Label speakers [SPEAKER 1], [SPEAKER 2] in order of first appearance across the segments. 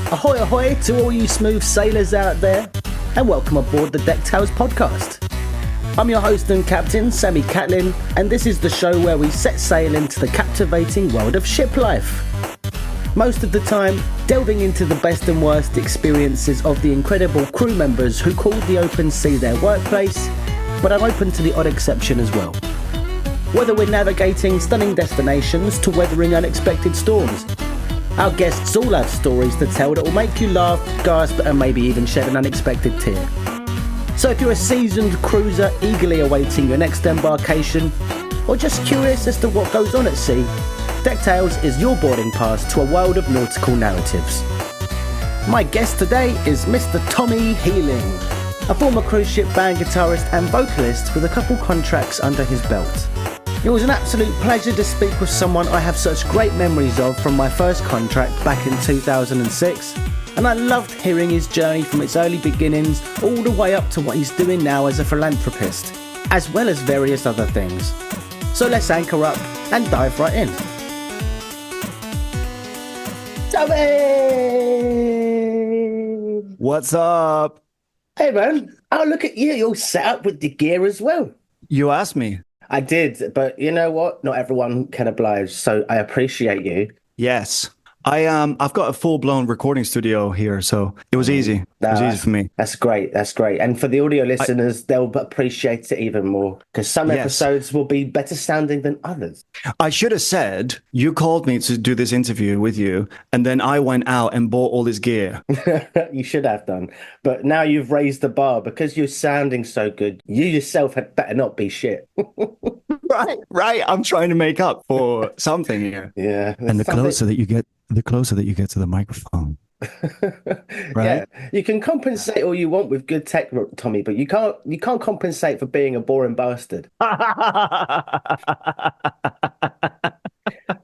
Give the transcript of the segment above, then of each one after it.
[SPEAKER 1] Ahoy ahoy to all you smooth sailors out there, and welcome aboard the Deck Tales podcast. I'm your host and captain, Sammy Catlin, and this is the show where we set sail into the captivating world of ship life. Most of the time, delving into the best and worst experiences of the incredible crew members who called the open sea their workplace, but I'm open to the odd exception as well. Whether we're navigating stunning destinations to weathering unexpected storms, our guests all have stories to tell that will make you laugh, gasp, and maybe even shed an unexpected tear. So if you're a seasoned cruiser eagerly awaiting your next embarkation, or just curious as to what goes on at sea, Deck Tales is your boarding pass to a world of nautical narratives. My guest today is Mr. Tommy Gielingh, a former cruise ship band guitarist and vocalist with a couple contracts under his belt. It was an absolute pleasure to speak with someone I have such great memories of from my first contract back in 2006, and I loved hearing his journey from its early beginnings all the way up to what he's doing now as a philanthropist, as well as various other things. So let's anchor up and dive right in. Tommy!
[SPEAKER 2] What's up?
[SPEAKER 1] Hey man, oh look at you, you're all set up with the gear as well.
[SPEAKER 2] You asked me.
[SPEAKER 1] I did, but you know what? Not everyone can oblige, so I appreciate you.
[SPEAKER 2] Yes. I've got a full-blown recording studio here, so it was easy. It was easy for me.
[SPEAKER 1] That's great. That's great. And for the audio listeners, they'll appreciate it even more because some episodes will be better sounding than others.
[SPEAKER 2] I should have said you called me to do this interview with you, and then I went out and bought all this gear.
[SPEAKER 1] You should have done. But now you've raised the bar because you're sounding so good. You yourself had better not be shit.
[SPEAKER 2] Right. I'm trying to make up for something here.
[SPEAKER 1] Yeah.
[SPEAKER 2] And the closer that you get to the microphone. Right?
[SPEAKER 1] Yeah. You can compensate all you want with good tech, Tommy, but you can't compensate for being a boring bastard.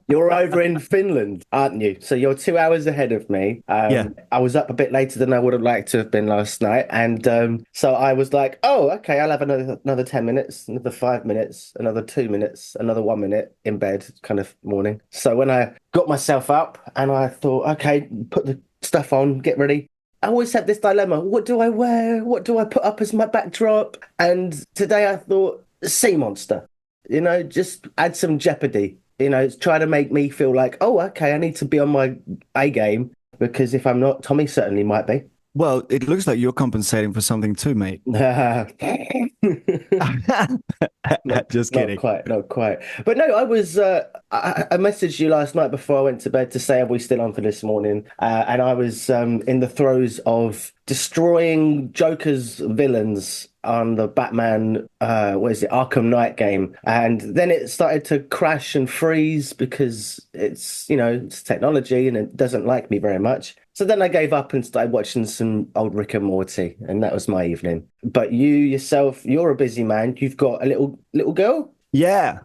[SPEAKER 1] You're over in Finland, aren't you? So you're 2 hours ahead of me.
[SPEAKER 2] Yeah.
[SPEAKER 1] I was up a bit later than I would have liked to have been last night. And so I was like, oh, okay, I'll have another 10 minutes, another 5 minutes, another 2 minutes, another 1 minute in bed kind of morning. So when I got myself up and I thought, okay, put the stuff on, get ready. I always had this dilemma. What do I wear? What do I put up as my backdrop? And today I thought, Sea Monster, just add some jeopardy. Try to make me feel like, oh, okay, I need to be on my A game because if I'm not, Tommy certainly might be.
[SPEAKER 2] Well, it looks like you're compensating for something too, mate. Just kidding.
[SPEAKER 1] Not quite. But no, I was. I messaged you last night before I went to bed to say, are we still on for this morning? And I was in the throes of destroying Joker's villains on the Batman, Arkham Knight game. And then it started to crash and freeze because it's technology and it doesn't like me very much. So then I gave up and started watching some old Rick and Morty, and that was my evening. But you yourself, you're a busy man. You've got a little girl?
[SPEAKER 2] Yeah.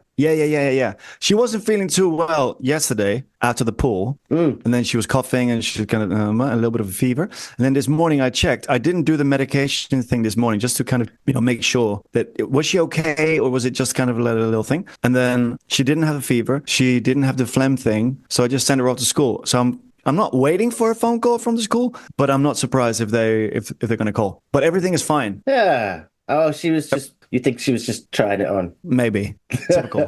[SPEAKER 2] She wasn't feeling too well yesterday after the pool. And then she was coughing and she was kind of a little bit of a fever. And then this morning I checked. I didn't do the medication thing this morning just to kind of, make sure that was she okay or was it just kind of a little thing? And then she didn't have a fever. She didn't have the phlegm thing. So I just sent her off to school. So I'm not waiting for a phone call from the school, but I'm not surprised if they're going to call. But everything is fine.
[SPEAKER 1] Yeah. Oh, you think she was just trying it on?
[SPEAKER 2] Maybe. Typical.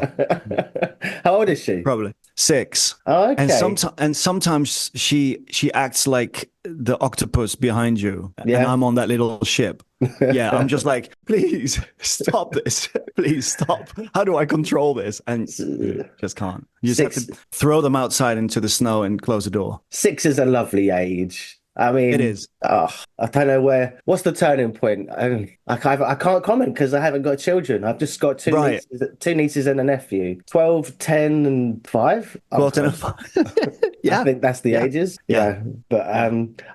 [SPEAKER 1] How old is she?
[SPEAKER 2] Probably 6.
[SPEAKER 1] Oh, okay.
[SPEAKER 2] And sometimes she acts like the octopus behind you, and I'm on that little ship. Yeah, I'm just like, please stop this. Please stop. How do I control this? And just can't. You just have to throw them outside into the snow and close the door.
[SPEAKER 1] 6 is a lovely age. I mean, it is. I don't know what's the turning point? I can't comment because I haven't got children. I've just got two nieces and a nephew, 12, 10 and 5.
[SPEAKER 2] 12, 10 and 5. Yeah.
[SPEAKER 1] I think that's the ages. Yeah. But I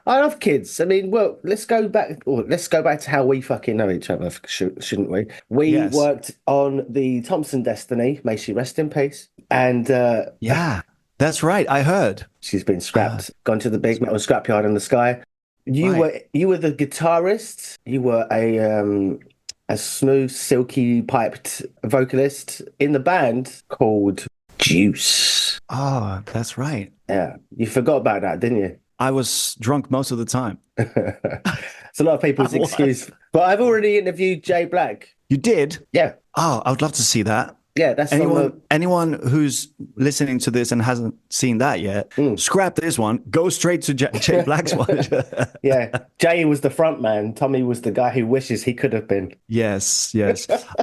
[SPEAKER 1] love kids. I mean, well, let's go back to how we fucking know each other, shouldn't we? We worked on the Thompson Destiny, may she rest in peace. And
[SPEAKER 2] that's right. I heard
[SPEAKER 1] she's been scrapped, gone to the big metal scrapyard in the sky. You were the guitarist. You were a smooth, silky piped vocalist in the band called Juice.
[SPEAKER 2] Oh, that's right.
[SPEAKER 1] Yeah, you forgot about that, didn't you?
[SPEAKER 2] I was drunk most of the time.
[SPEAKER 1] It's a lot of people's
[SPEAKER 2] I was.
[SPEAKER 1] excuse. But I've already interviewed Jay Black.
[SPEAKER 2] You did?
[SPEAKER 1] Yeah.
[SPEAKER 2] Oh, I would love to see that.
[SPEAKER 1] Yeah, that's
[SPEAKER 2] Anyone who's listening to this and hasn't seen that yet, scrap this one. Go straight to Jay Black's one.
[SPEAKER 1] Yeah, Jay was the front man. Tommy was the guy who wishes he could have been.
[SPEAKER 2] Yes.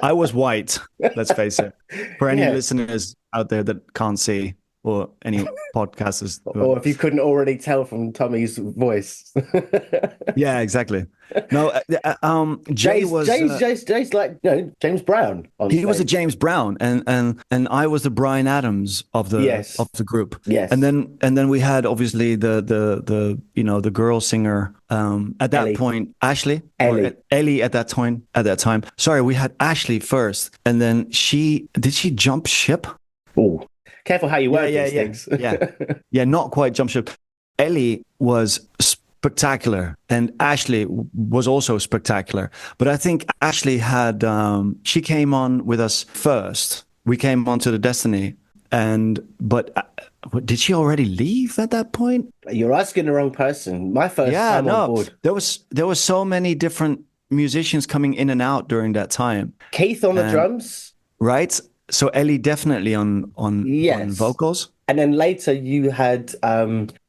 [SPEAKER 2] I was white, let's face it. For any listeners out there that can't see, or any podcasters.
[SPEAKER 1] Or if you couldn't already tell from Tommy's voice.
[SPEAKER 2] Yeah, exactly. No, Jay's
[SPEAKER 1] like James Brown.
[SPEAKER 2] He was a James Brown, and I was the Bryan Adams of the group.
[SPEAKER 1] Yes,
[SPEAKER 2] and then we had obviously the girl singer at that
[SPEAKER 1] Ellie.
[SPEAKER 2] point, Ashley,
[SPEAKER 1] Ellie
[SPEAKER 2] at that time. Sorry, we had Ashley first, and then did she jump ship?
[SPEAKER 1] Oh, careful how you word these things.
[SPEAKER 2] Yeah, not quite jump ship. Ellie was spectacular, and Ashley was also spectacular. But I think Ashley she came on with us first. We came on to the Destiny, but did she already leave at that point?
[SPEAKER 1] You're asking the wrong person. My first time on board.
[SPEAKER 2] There was so many different musicians coming in and out during that time.
[SPEAKER 1] Keith on the drums,
[SPEAKER 2] right? So Ellie definitely on vocals.
[SPEAKER 1] And then later you had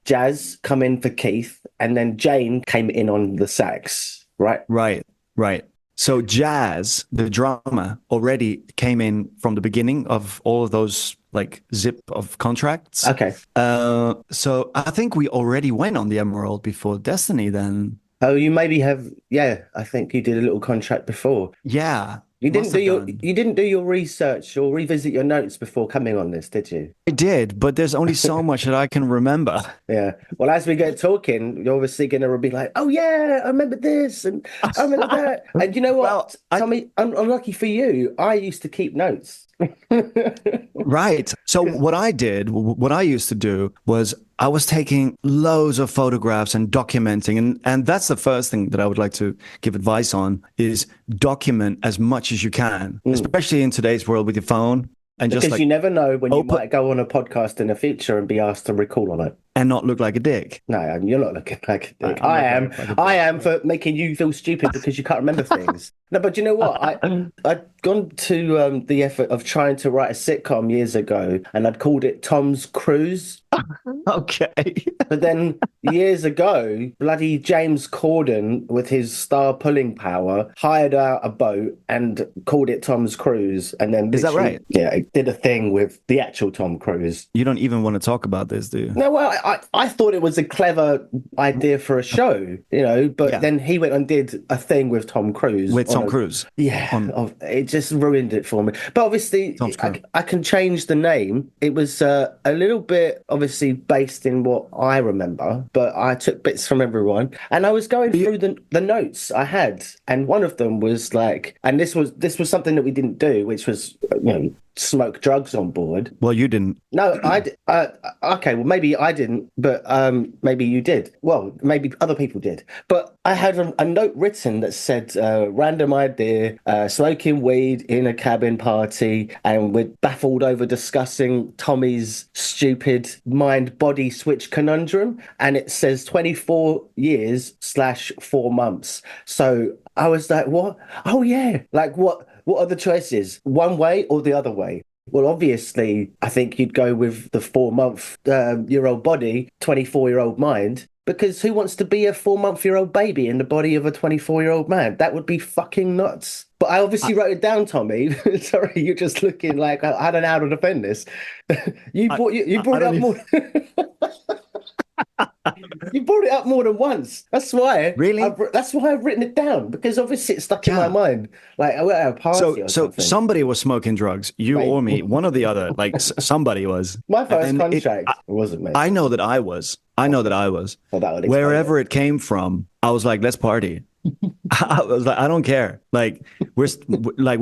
[SPEAKER 1] Jazz come in for Keith, and then Jane came in on the sax, right?
[SPEAKER 2] Right. So Jazz, the drummer, already came in from the beginning of all of those like zip of contracts.
[SPEAKER 1] Okay.
[SPEAKER 2] So I think we already went on the Emerald before Destiny then.
[SPEAKER 1] Oh, you maybe have. Yeah, I think you did a little contract before.
[SPEAKER 2] Yeah.
[SPEAKER 1] You didn't do your research or revisit your notes before coming on this, did you?
[SPEAKER 2] I did, but there's only so much that I can remember.
[SPEAKER 1] Yeah. Well, as we get talking, you're obviously going to be like, "Oh yeah, I remember this and I remember that." And you know what? Tommy, unlucky for you, I used to keep notes.
[SPEAKER 2] Right. So what I used to do was I was taking loads of photographs and documenting, and that's the first thing that I would like to give advice on is document as much as you can, especially in today's world with your phone. And
[SPEAKER 1] because you never know when you might go on a podcast in the future and be asked to recall on it.
[SPEAKER 2] And not look like a dick.
[SPEAKER 1] No, you're not looking like a dick. I am for making you feel stupid because you can't remember things. No, but you know what? I'd gone to the effort of trying to write a sitcom years ago, and I'd called it Tom's Cruise.
[SPEAKER 2] Okay.
[SPEAKER 1] But then years ago, bloody James Corden, with his star pulling power, hired out a boat and called it Tom's Cruise. And then
[SPEAKER 2] is that right?
[SPEAKER 1] Yeah, it did a thing with the actual Tom Cruise.
[SPEAKER 2] You don't even want to talk about this, do you?
[SPEAKER 1] No, well, I thought it was a clever idea for a show, but then he went and did a thing with Tom Cruise.
[SPEAKER 2] With Tom Cruise.
[SPEAKER 1] Yeah, it just ruined it for me. But obviously, I can change the name. It was a little bit, obviously, based in what I remember, but I took bits from everyone. And I was going through the notes I had, and one of them was like, and this was something that we didn't do, which was, smoke drugs on board.
[SPEAKER 2] Well, you didn't.
[SPEAKER 1] No, okay, well, maybe I didn't, but maybe you did. Well, maybe other people did. But I had a note written that said, random idea, smoking weed in a cabin party, and we're baffled over discussing Tommy's stupid mind-body switch conundrum, and it says 24 years / 4 months. So I was like, what? Oh, yeah. Like, what are the choices? One way or the other way? Well, obviously, I think you'd go with the 4-month-year-old body, 24-year-old mind, because who wants to be a 4-month-year-old baby in the body of a 24-year-old man? That would be fucking nuts. But I obviously wrote it down, Tommy. Sorry, you're just looking like I don't know how to defend this. You brought it up more. You brought it up more than once. That's why.
[SPEAKER 2] Really?
[SPEAKER 1] That's why I've written it down, because obviously it's stuck in my mind. Like I went at a party or something.
[SPEAKER 2] So somebody was smoking drugs, you or me, one or the other. Like somebody was.
[SPEAKER 1] My first contract wasn't me.
[SPEAKER 2] I know that I was.
[SPEAKER 1] Well,
[SPEAKER 2] wherever it came from, I was like, let's party. I was like, I don't care. Like we're like,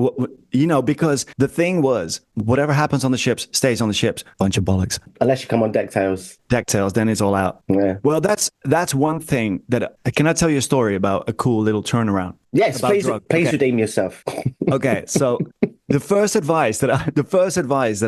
[SPEAKER 2] because the thing was, whatever happens on the ships stays on the ships. Bunch of bollocks.
[SPEAKER 1] Unless you come on deck tails,
[SPEAKER 2] then it's all out.
[SPEAKER 1] Yeah.
[SPEAKER 2] Well, that's one thing that. Can I tell you a story about a cool little turnaround?
[SPEAKER 1] Yes, please redeem yourself.
[SPEAKER 2] Okay, so the first advice that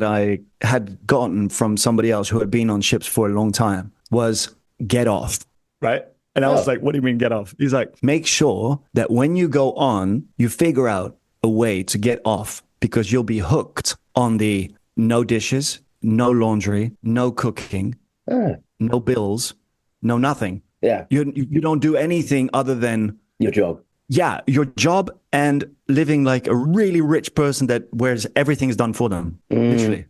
[SPEAKER 2] I had gotten from somebody else who had been on ships for a long time was get off, right? And I was like, what do you mean get off? He's like, make sure that when you go on, you figure out a way to get off because you'll be hooked on the no dishes, no laundry, no cooking, no bills, no nothing.
[SPEAKER 1] Yeah.
[SPEAKER 2] You don't do anything other than
[SPEAKER 1] your job.
[SPEAKER 2] Yeah, your job and living like a really rich person that whereas everything's done for them, literally.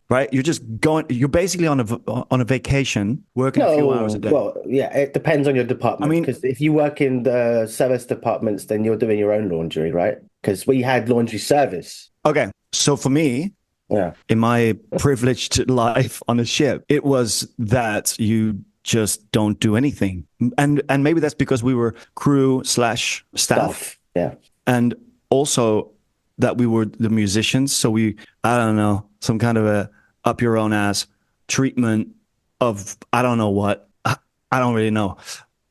[SPEAKER 2] Right? You're just going. You're basically on a vacation, working a few hours a day.
[SPEAKER 1] Well, yeah, it depends on your department.
[SPEAKER 2] I mean,
[SPEAKER 1] because if you work in the service departments, then you're doing your own laundry, right? Because we had laundry service.
[SPEAKER 2] Okay, so for me, in my privileged life on a ship, it was that you just don't do anything, and maybe that's because we were crew / staff, and also that we were the musicians. So I don't know, some kind of a up your own ass treatment of, I don't know what, I don't really know.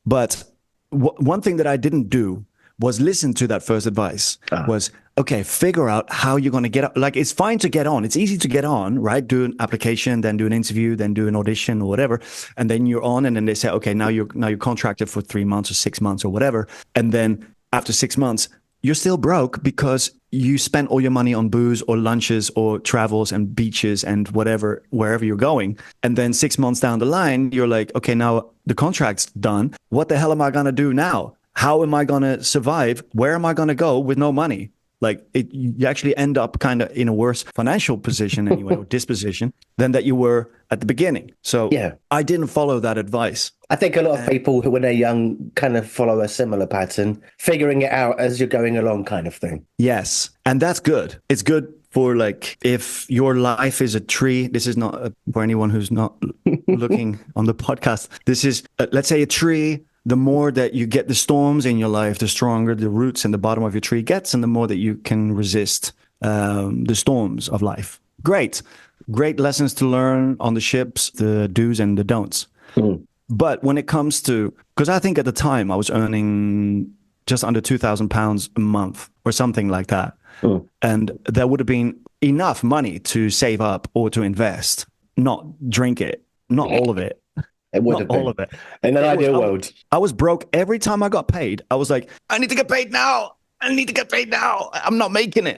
[SPEAKER 2] But one thing that I didn't do was listen to that first advice was, okay, figure out how you're going to get up. Like, it's fine to get on. It's easy to get on, right? Do an application, then do an interview, then do an audition or whatever. And then you're on, and then they say, okay, now you're contracted for 3 months or 6 months or whatever. And then after 6 months, you're still broke because you spent all your money on booze or lunches or travels and beaches and whatever, wherever you're going. And then 6 months down the line, you're like, okay, now the contract's done. What the hell am I going to do now? How am I going to survive? Where am I going to go with no money? Like, you actually end up kind of in a worse financial position anyway, or disposition, than that you were at the beginning. So I didn't follow that advice.
[SPEAKER 1] I think a lot of people who, when they're young, kind of follow a similar pattern, figuring it out as you're going along kind of thing.
[SPEAKER 2] Yes. And that's good. It's good for, like, if your life is a tree. This is not for anyone who's not looking on the podcast. This is, let's say, a tree. The more that you get the storms in your life, the stronger the roots in the bottom of your tree gets, and the more that you can resist the storms of life. Great lessons to learn on the ships, the do's and the don'ts. But when it comes to, because I think at the time I was earning just under £2,000 a month or something like that. And that would have been enough money to save up or to invest, not drink it, not all of it.
[SPEAKER 1] It would have been.
[SPEAKER 2] All of it.
[SPEAKER 1] In an ideal world.
[SPEAKER 2] I was broke every time I got paid. I was like, I need to get paid now. I'm not making it.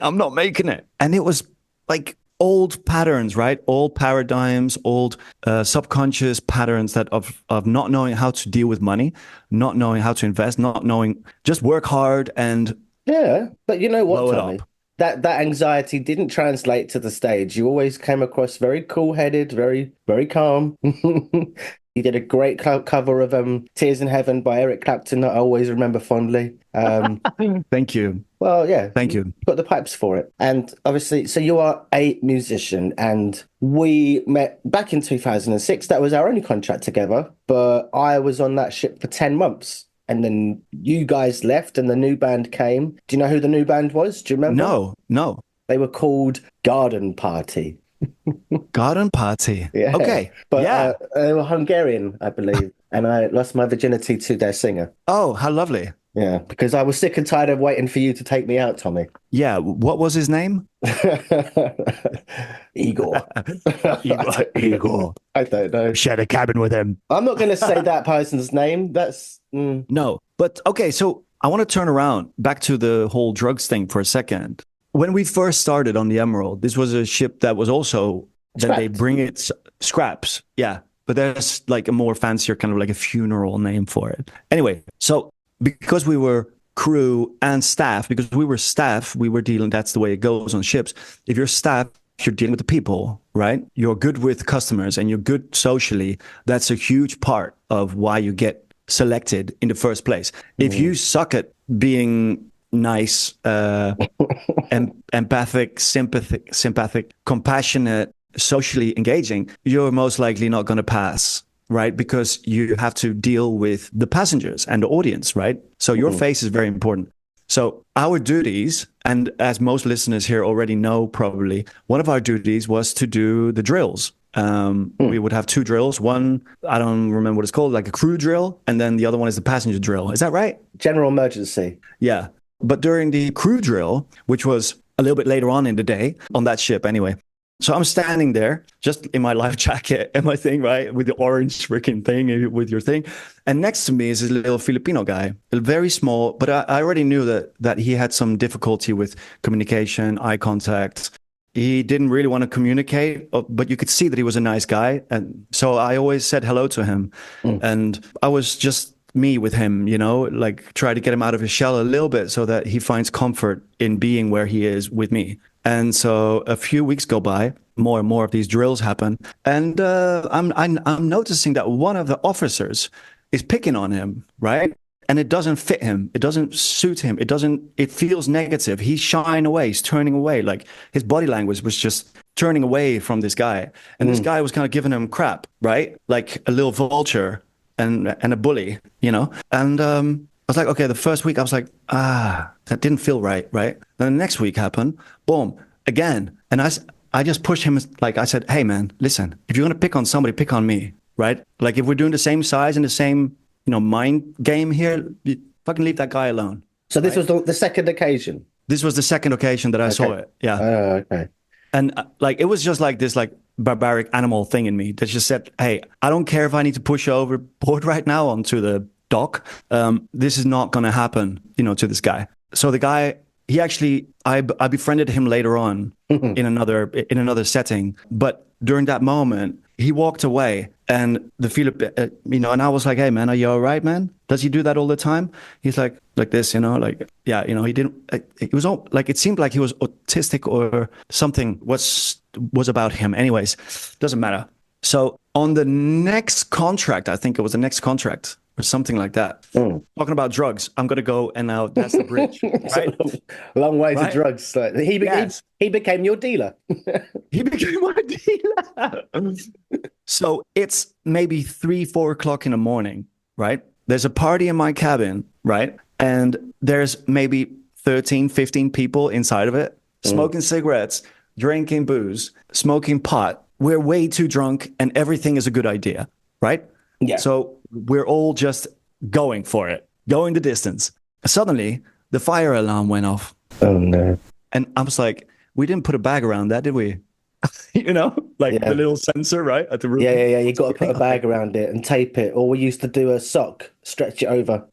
[SPEAKER 2] And it was like old patterns, right? Old paradigms, old subconscious patterns that of not knowing how to deal with money, not knowing how to invest, not knowing, just work hard and
[SPEAKER 1] but you know what, Tommy? That anxiety didn't translate to the stage. You always came across very cool-headed, very, very calm. You did a great cover of Tears in Heaven by Eric Clapton that I always remember fondly.
[SPEAKER 2] Thank you.
[SPEAKER 1] Well, yeah.
[SPEAKER 2] Thank you.
[SPEAKER 1] Got the pipes for it. And obviously, so you are a musician, and we met back in 2006. That was our only contract together, but I was on that ship for 10 months. And then you guys left and the new band came. Do you know who the new band was? Do you remember?
[SPEAKER 2] No.
[SPEAKER 1] They were called Garden Party.
[SPEAKER 2] Garden Party.
[SPEAKER 1] Yeah.
[SPEAKER 2] Okay.
[SPEAKER 1] But they were Hungarian, I believe. And I lost my virginity to their singer.
[SPEAKER 2] Oh, how lovely.
[SPEAKER 1] Yeah, because I was sick and tired of waiting for you to take me out, Tommy.
[SPEAKER 2] Yeah. What was his name?
[SPEAKER 1] Igor.
[SPEAKER 2] Igor.
[SPEAKER 1] I don't know.
[SPEAKER 2] Shared a cabin with him.
[SPEAKER 1] I'm not going to say that person's name. That's...
[SPEAKER 2] No. But okay, so I want to turn around back to the whole drugs thing for a second. When we first started on the Emerald, this was a ship that was also, that they bring it, scraps. Yeah. But there's like a more fancier kind of like a funeral name for it. Anyway, so because we were crew and staff, because we were staff, we were dealing, that's the way it goes on ships. If you're staff, you're dealing with the people, right? You're good with customers and you're good socially. That's a huge part of why you get selected in the first place. If you suck at being nice, empathic, sympathetic, compassionate, socially engaging, you're most likely not going to pass, right? Because you have to deal with the passengers and the audience, right? So your face is very important. So our duties, and as most listeners here already know probably, one of our duties was to do the drills. We would have two drills. One, I don't remember what it's called, like a crew drill. And then the other one is the passenger drill. Is that right?
[SPEAKER 1] General emergency.
[SPEAKER 2] Yeah. But during the crew drill, which was a little bit later on in the day, on that ship anyway, So I'm standing there just in my life jacket and my thing, right? With the orange freaking thing, with your thing. And next to me is this little Filipino guy, very small, but I already knew that he had some difficulty with communication, eye contact. He didn't really want to communicate, but you could see that he was a nice guy. And so I always said hello to him. And I was just me with him, like try to get him out of his shell a little bit so that he finds comfort in being where he is with me. And so a few weeks go by, more and more of these drills happen. And I'm noticing that one of the officers is picking on him, right? And it doesn't fit him. It doesn't suit him. It feels negative. He's shying away. He's turning away. Like his body language was just turning away from this guy. And this guy was kind of giving him crap, right? Like a little vulture and a bully, And I was like, okay, the first week I was like, that didn't feel right, right? Then the next week happened, boom, again. And I just pushed him, like I said, hey man, listen, if you're going to pick on somebody, pick on me, right? Like if we're doing the same size and the same mind game here, you fucking leave that guy alone.
[SPEAKER 1] So this was the second occasion?
[SPEAKER 2] This was the second occasion that I saw it. Yeah.
[SPEAKER 1] Okay.
[SPEAKER 2] And like, it was just like this, like barbaric animal thing in me that just said, hey, I don't care if I need to push you overboard right now onto the dock. This is not going to happen, to this guy. So the guy, he actually, I befriended him later on in another setting. But during that moment, he walked away, and the Philip, and I was like, hey man, are you all right, man? Does he do that all the time? He's like this, like, yeah, he didn't, it was all like, it seemed like he was autistic or something was about him. Anyways, doesn't matter. So on the next contract, I think it was the next contract or something like that. Talking about drugs, I'm going to go, and now that's the bridge. Right?
[SPEAKER 1] long way to drugs. Like, he became your dealer.
[SPEAKER 2] He became my dealer. So it's maybe 3-4 o'clock in the morning, right? There's a party in my cabin, right? And there's maybe 13, 15 people inside of it, smoking cigarettes, drinking booze, smoking pot. We're way too drunk, and everything is a good idea, right?
[SPEAKER 1] Yeah.
[SPEAKER 2] So we're all just going for it, going the distance. Suddenly, the fire alarm went off.
[SPEAKER 1] Oh, no.
[SPEAKER 2] And I was like, we didn't put a bag around that, did we? The little sensor, right? At the roof.
[SPEAKER 1] Yeah. You got to put a bag around it and tape it. Or we used to do a sock, stretch it over.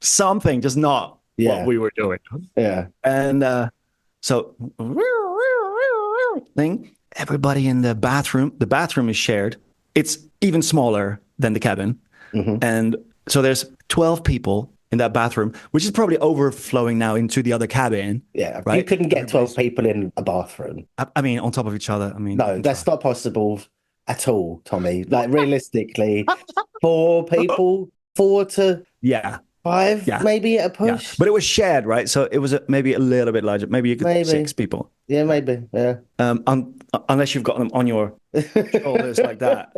[SPEAKER 2] Something, just not what we were doing.
[SPEAKER 1] Yeah.
[SPEAKER 2] And so, everybody in the bathroom is shared. It's even smaller than the cabin. And so there's 12 people in that bathroom, which is probably overflowing now into the other cabin.
[SPEAKER 1] Yeah,
[SPEAKER 2] right?
[SPEAKER 1] You couldn't get 12 people in a bathroom.
[SPEAKER 2] I mean, on top of each other. I mean,
[SPEAKER 1] no, that's not possible at all, Tommy. Like realistically, 4 people, 4 to 5, maybe at a push.
[SPEAKER 2] Yeah. But it was shared, right? So it was maybe a little bit larger. Maybe you could 6 people.
[SPEAKER 1] Yeah, maybe. Yeah.
[SPEAKER 2] Unless you've got them on your shoulders like that,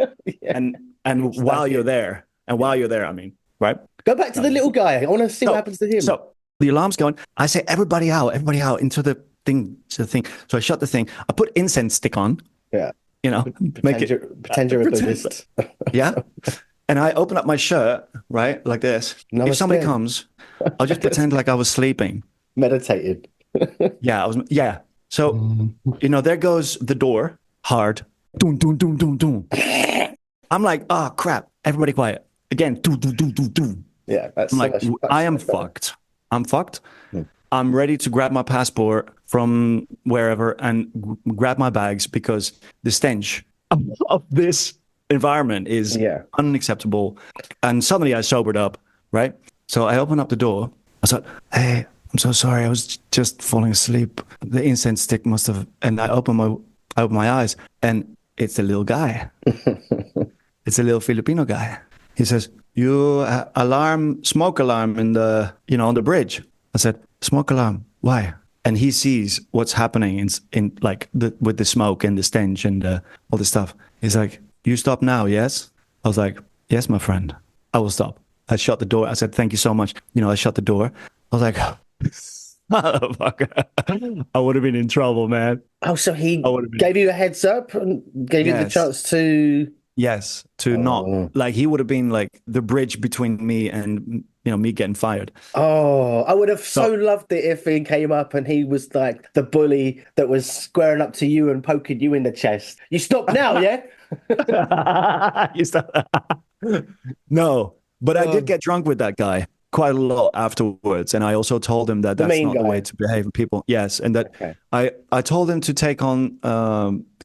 [SPEAKER 2] and while you're there, I mean, right?
[SPEAKER 1] Go back to the little guy. I want to see what happens to him.
[SPEAKER 2] So the alarm's going. I say, everybody out into the thing. So I shut the thing. I put incense stick on.
[SPEAKER 1] Yeah.
[SPEAKER 2] Pretend
[SPEAKER 1] you're a Buddhist.
[SPEAKER 2] Yeah. And I open up my shirt, right, like this.
[SPEAKER 1] Namaste.
[SPEAKER 2] If somebody comes, I'll just pretend like I was sleeping.
[SPEAKER 1] Meditated.
[SPEAKER 2] Yeah, So, there goes the door, hard. Doom, doom, doom, doom, doom. I'm like, oh, crap. Everybody quiet. Again, doom, doom, doom, doom, doom.
[SPEAKER 1] Yeah,
[SPEAKER 2] I'm like, I am fucked. I'm fucked. I'm ready to grab my passport from wherever and grab my bags because the stench of this environment is unacceptable. And suddenly I sobered up, right? So I opened up the door. I said, hey, I'm so sorry. I was just falling asleep. The incense stick must have, and I opened my eyes, and it's a little guy. It's a little Filipino guy. He says, you smoke alarm in the, on the bridge. I said, smoke alarm. Why? And he sees what's happening in like with the smoke and the stench and all this stuff. He's like, you stop now, yes? I was like, yes, my friend, I will stop. I shut the door. I said, thank you so much. I shut the door. I was like, motherfucker, I would have been in trouble, man.
[SPEAKER 1] Oh, so he gave you a heads up and gave you the chance to...
[SPEAKER 2] Yes, to not, like he would have been like the bridge between me and me getting fired.
[SPEAKER 1] Oh, I would have so loved it if he came up and he was like the bully that was squaring up to you and poking you in the chest. You stop now, yeah?
[SPEAKER 2] You start- No, but I did get drunk with that guy quite a lot afterwards, and I also told him that that's not the way to behave with people. Yes, and that I told him to take on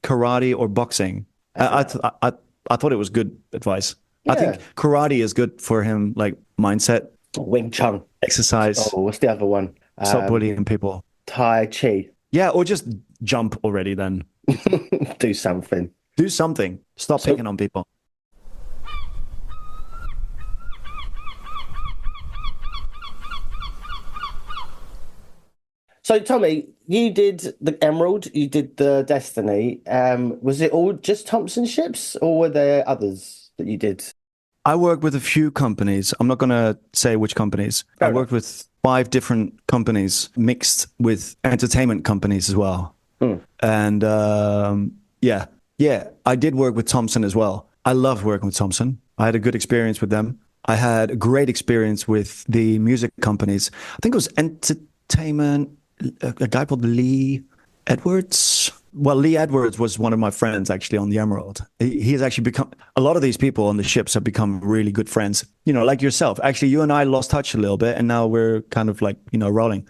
[SPEAKER 2] karate or boxing. I thought it was good advice. Yeah. I think karate is good for him, like mindset.
[SPEAKER 1] Wing Chun.
[SPEAKER 2] Exercise.
[SPEAKER 1] Oh, what's the other one?
[SPEAKER 2] Stop bullying people.
[SPEAKER 1] Tai Chi.
[SPEAKER 2] Yeah, or just jump already then.
[SPEAKER 1] Do something.
[SPEAKER 2] Do something. Stop picking on people.
[SPEAKER 1] So, Tommy, you did the Emerald, you did the Destiny. Was it all just Thompson ships, or were there others that you did?
[SPEAKER 2] I worked with a few companies. I'm not going to say which companies. I worked with 5 different companies mixed with entertainment companies as well. And I did work with Thompson as well. I loved working with Thompson. I had a good experience with them. I had a great experience with the music companies. I think it was entertainment, a guy called Lee Edwards. Well, Lee Edwards was one of my friends actually on the Emerald. He has actually become, a lot of these people on the ships have become really good friends, like yourself. Actually, you and I lost touch a little bit and now we're kind of like, rolling.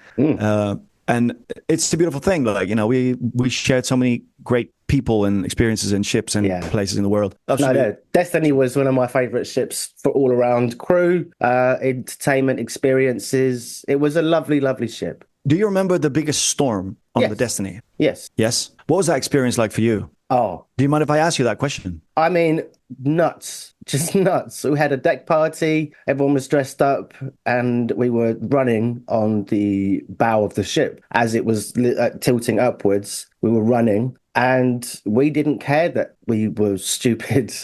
[SPEAKER 2] And it's a beautiful thing. Like, we shared so many great people and experiences and ships and places in the world. Absolutely.
[SPEAKER 1] No, Destiny was one of my favorite ships for all around crew, entertainment experiences. It was a lovely, lovely ship.
[SPEAKER 2] Do you remember the biggest storm on the Destiny?
[SPEAKER 1] Yes.
[SPEAKER 2] Yes. What was that experience like for you?
[SPEAKER 1] Oh.
[SPEAKER 2] Do you mind if I ask you that question?
[SPEAKER 1] I mean, nuts. Just nuts. We had a deck party. Everyone was dressed up and we were running on the bow of the ship. As it was tilting upwards, we were running and we didn't care that we were stupid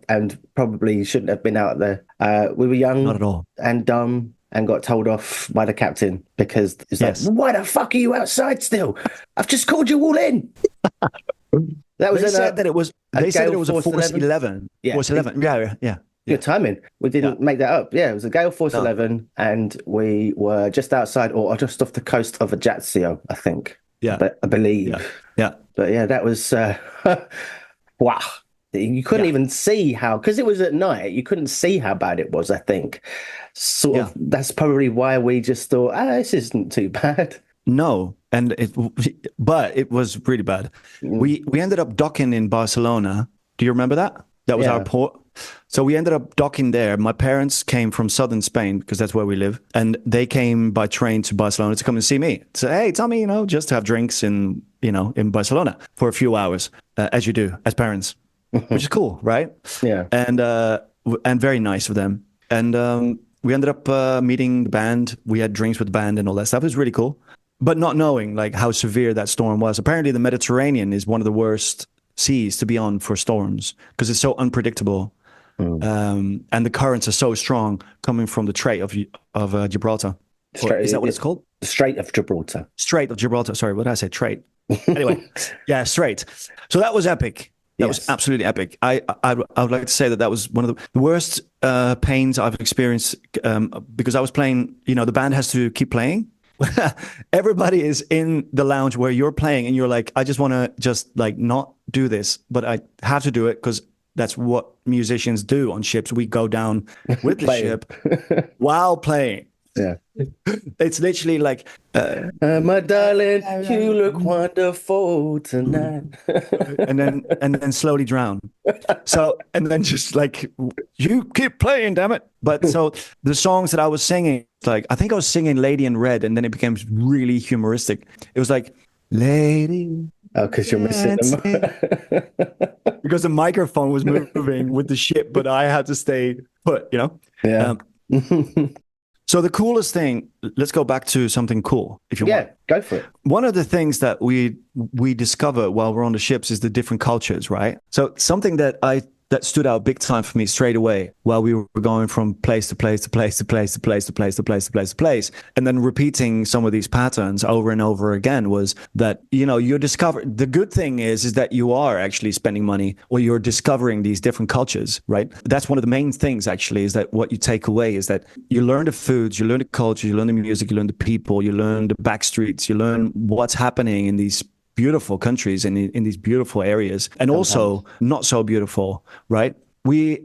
[SPEAKER 1] and probably shouldn't have been out there. We were young.
[SPEAKER 2] Not at all.
[SPEAKER 1] And dumb. And got told off by the captain because he's like, why the fuck are you outside still? I've just called you all in.
[SPEAKER 2] That was. They said that it was a Force 11.
[SPEAKER 1] Yeah,
[SPEAKER 2] Force 11. Yeah.
[SPEAKER 1] Good timing. We didn't make that up. Yeah, it was a Gale Force 11, and we were just outside or just off the coast of Ajaccio, I think.
[SPEAKER 2] Yeah,
[SPEAKER 1] I believe.
[SPEAKER 2] Yeah.
[SPEAKER 1] But yeah, that was wow. You couldn't even see how, because it was at night, you couldn't see how bad it was, I think. Sort of, that's probably why we just thought, this isn't too bad.
[SPEAKER 2] No, but it was really bad. We ended up docking in Barcelona. Do you remember that? That was our port. So we ended up docking there. My parents came from southern Spain because that's where we live. And they came by train to Barcelona to come and see me. So, hey, Tommy, just to have drinks in Barcelona for a few hours, as you do as parents. Which is cool, right?
[SPEAKER 1] Yeah.
[SPEAKER 2] And very nice of them. And we ended up meeting the band. We had drinks with the band and all that stuff. It was really cool. But not knowing like how severe that storm was. Apparently the Mediterranean is one of the worst seas to be on for storms because it's so unpredictable. And the currents are so strong coming from the Strait of Gibraltar. Is that what it's called?
[SPEAKER 1] The Strait of Gibraltar.
[SPEAKER 2] Strait of Gibraltar. Sorry, what did I say? Trait. Anyway, Strait. So that was epic. That was absolutely epic. I would like to say that was one of the worst pains I've experienced because I was playing, the band has to keep playing. Everybody is in the lounge where you're playing and you're like, I just want to just like not do this, but I have to do it because that's what musicians do on ships. We go down with the ship while playing.
[SPEAKER 1] Yeah.
[SPEAKER 2] It's literally like
[SPEAKER 1] my darling, you look wonderful tonight.
[SPEAKER 2] and then slowly drown. So and then just like you keep playing, damn it. But so the songs that I was singing, like I think I was singing Lady in Red, and then it became really humoristic. It was like Lady.
[SPEAKER 1] Oh, because you're missing them.
[SPEAKER 2] Because the microphone was moving with the ship, but I had to stay put,
[SPEAKER 1] Yeah.
[SPEAKER 2] So the coolest thing, let's go back to something cool, if you want.
[SPEAKER 1] Yeah, go for it.
[SPEAKER 2] One of the things that we discover while we're on the ships is the different cultures, right? So something that I that stood out big time for me straight away while we were going from place to place to place to place to place to place to place to place to place, and then repeating some of these patterns over and over again, was that, you know, you discover, the good thing is that you are actually spending money, or you're discovering these different cultures, right? That's one of the main things actually, is that what you take away is that you learn the foods, you learn the culture, you learn the music, you learn the people, you learn the back streets, you learn what's happening in these beautiful countries and in these beautiful areas, and also not so beautiful, right? We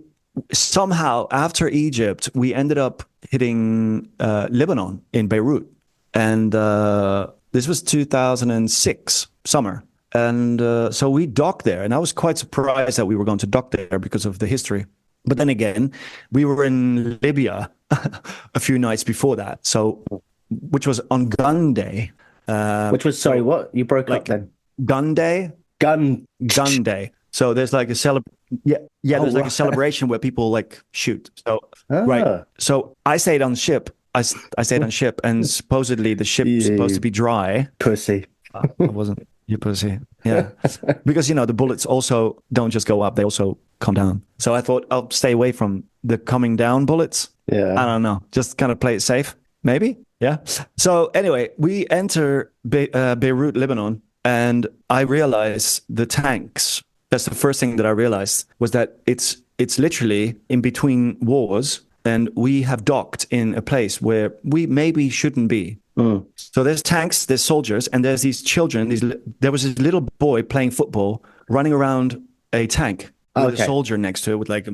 [SPEAKER 2] somehow, after Egypt, we ended up hitting Lebanon in Beirut, and this was 2006 summer, and so we docked there, and I was quite surprised that we were going to dock there because of the history. But then again, we were in Libya a few nights before that, so which was on Gun Day.
[SPEAKER 1] Which was, sorry, what? You broke up then?
[SPEAKER 2] Gun Day? Gun Day. So there's like a there's like a celebration where people like shoot. So right. So I stayed on ship. I stayed on ship, and supposedly the ship was supposed to be dry.
[SPEAKER 1] Pussy.
[SPEAKER 2] I wasn't. You pussy. Yeah. Because, you know, the bullets also don't just go up, they also come down. So I thought I'll stay away from the coming down bullets.
[SPEAKER 1] Yeah.
[SPEAKER 2] I don't know. Just kind of play it safe, maybe. Yeah. So anyway, we enter Beirut, Lebanon, and I realized the tanks. That's the first thing that I realized, was that it's literally in between wars, and we have docked in a place where we maybe shouldn't be. So there's tanks, there's soldiers, and there's these children. There was this little boy playing football, running around a tank with a soldier next to it with like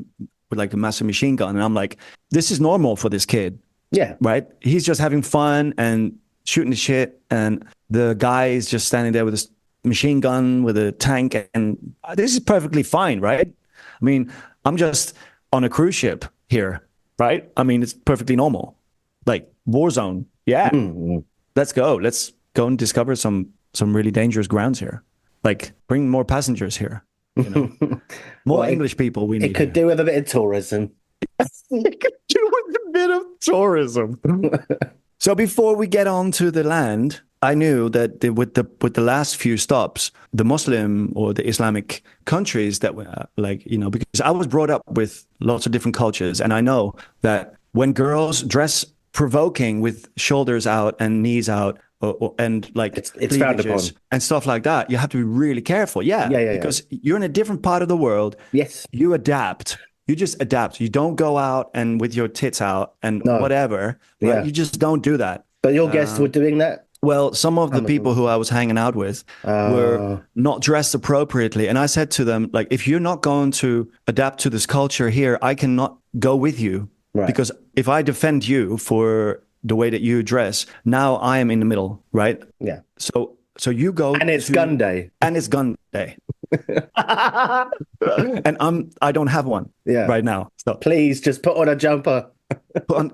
[SPEAKER 2] a massive machine gun, and I'm like, this is normal for this kid.
[SPEAKER 1] Yeah.
[SPEAKER 2] Right? He's just having fun and shooting the shit, and the guy is just standing there with his machine gun, with a tank, and this is perfectly fine, right? I mean, I'm just on a cruise ship here, right? I mean, it's perfectly normal. Like, war zone. Yeah. Let's go. Let's go and discover some really dangerous grounds here. Like, bring more passengers here. You know? More English people we need.
[SPEAKER 1] It could do with a bit of tourism.
[SPEAKER 2] It could do with a bit of tourism. So before we get on to the land, I knew that with the last few stops, the Muslim or the Islamic countries that were like, you know, because I was brought up with lots of different cultures, and I know that when girls dress provoking with shoulders out and knees out, and like
[SPEAKER 1] it's frowned upon
[SPEAKER 2] and stuff like that, you have to be really careful. Yeah, because you're in a different part of the world.
[SPEAKER 1] Yes,
[SPEAKER 2] you adapt. You just adapt. You don't go out and with your tits out and whatever. Right? Yeah. You just don't do that.
[SPEAKER 1] But your guests were doing that?
[SPEAKER 2] Well, some of the people who I was hanging out with were not dressed appropriately. And I said to them, like, if you're not going to adapt to this culture here, I cannot go with you. Right. Because if I defend you for the way that you dress, now I am in the middle, right?
[SPEAKER 1] Yeah.
[SPEAKER 2] So you go,
[SPEAKER 1] and it's gun day,
[SPEAKER 2] and it's gun day, and I don't have one right now. So
[SPEAKER 1] please just put on a jumper.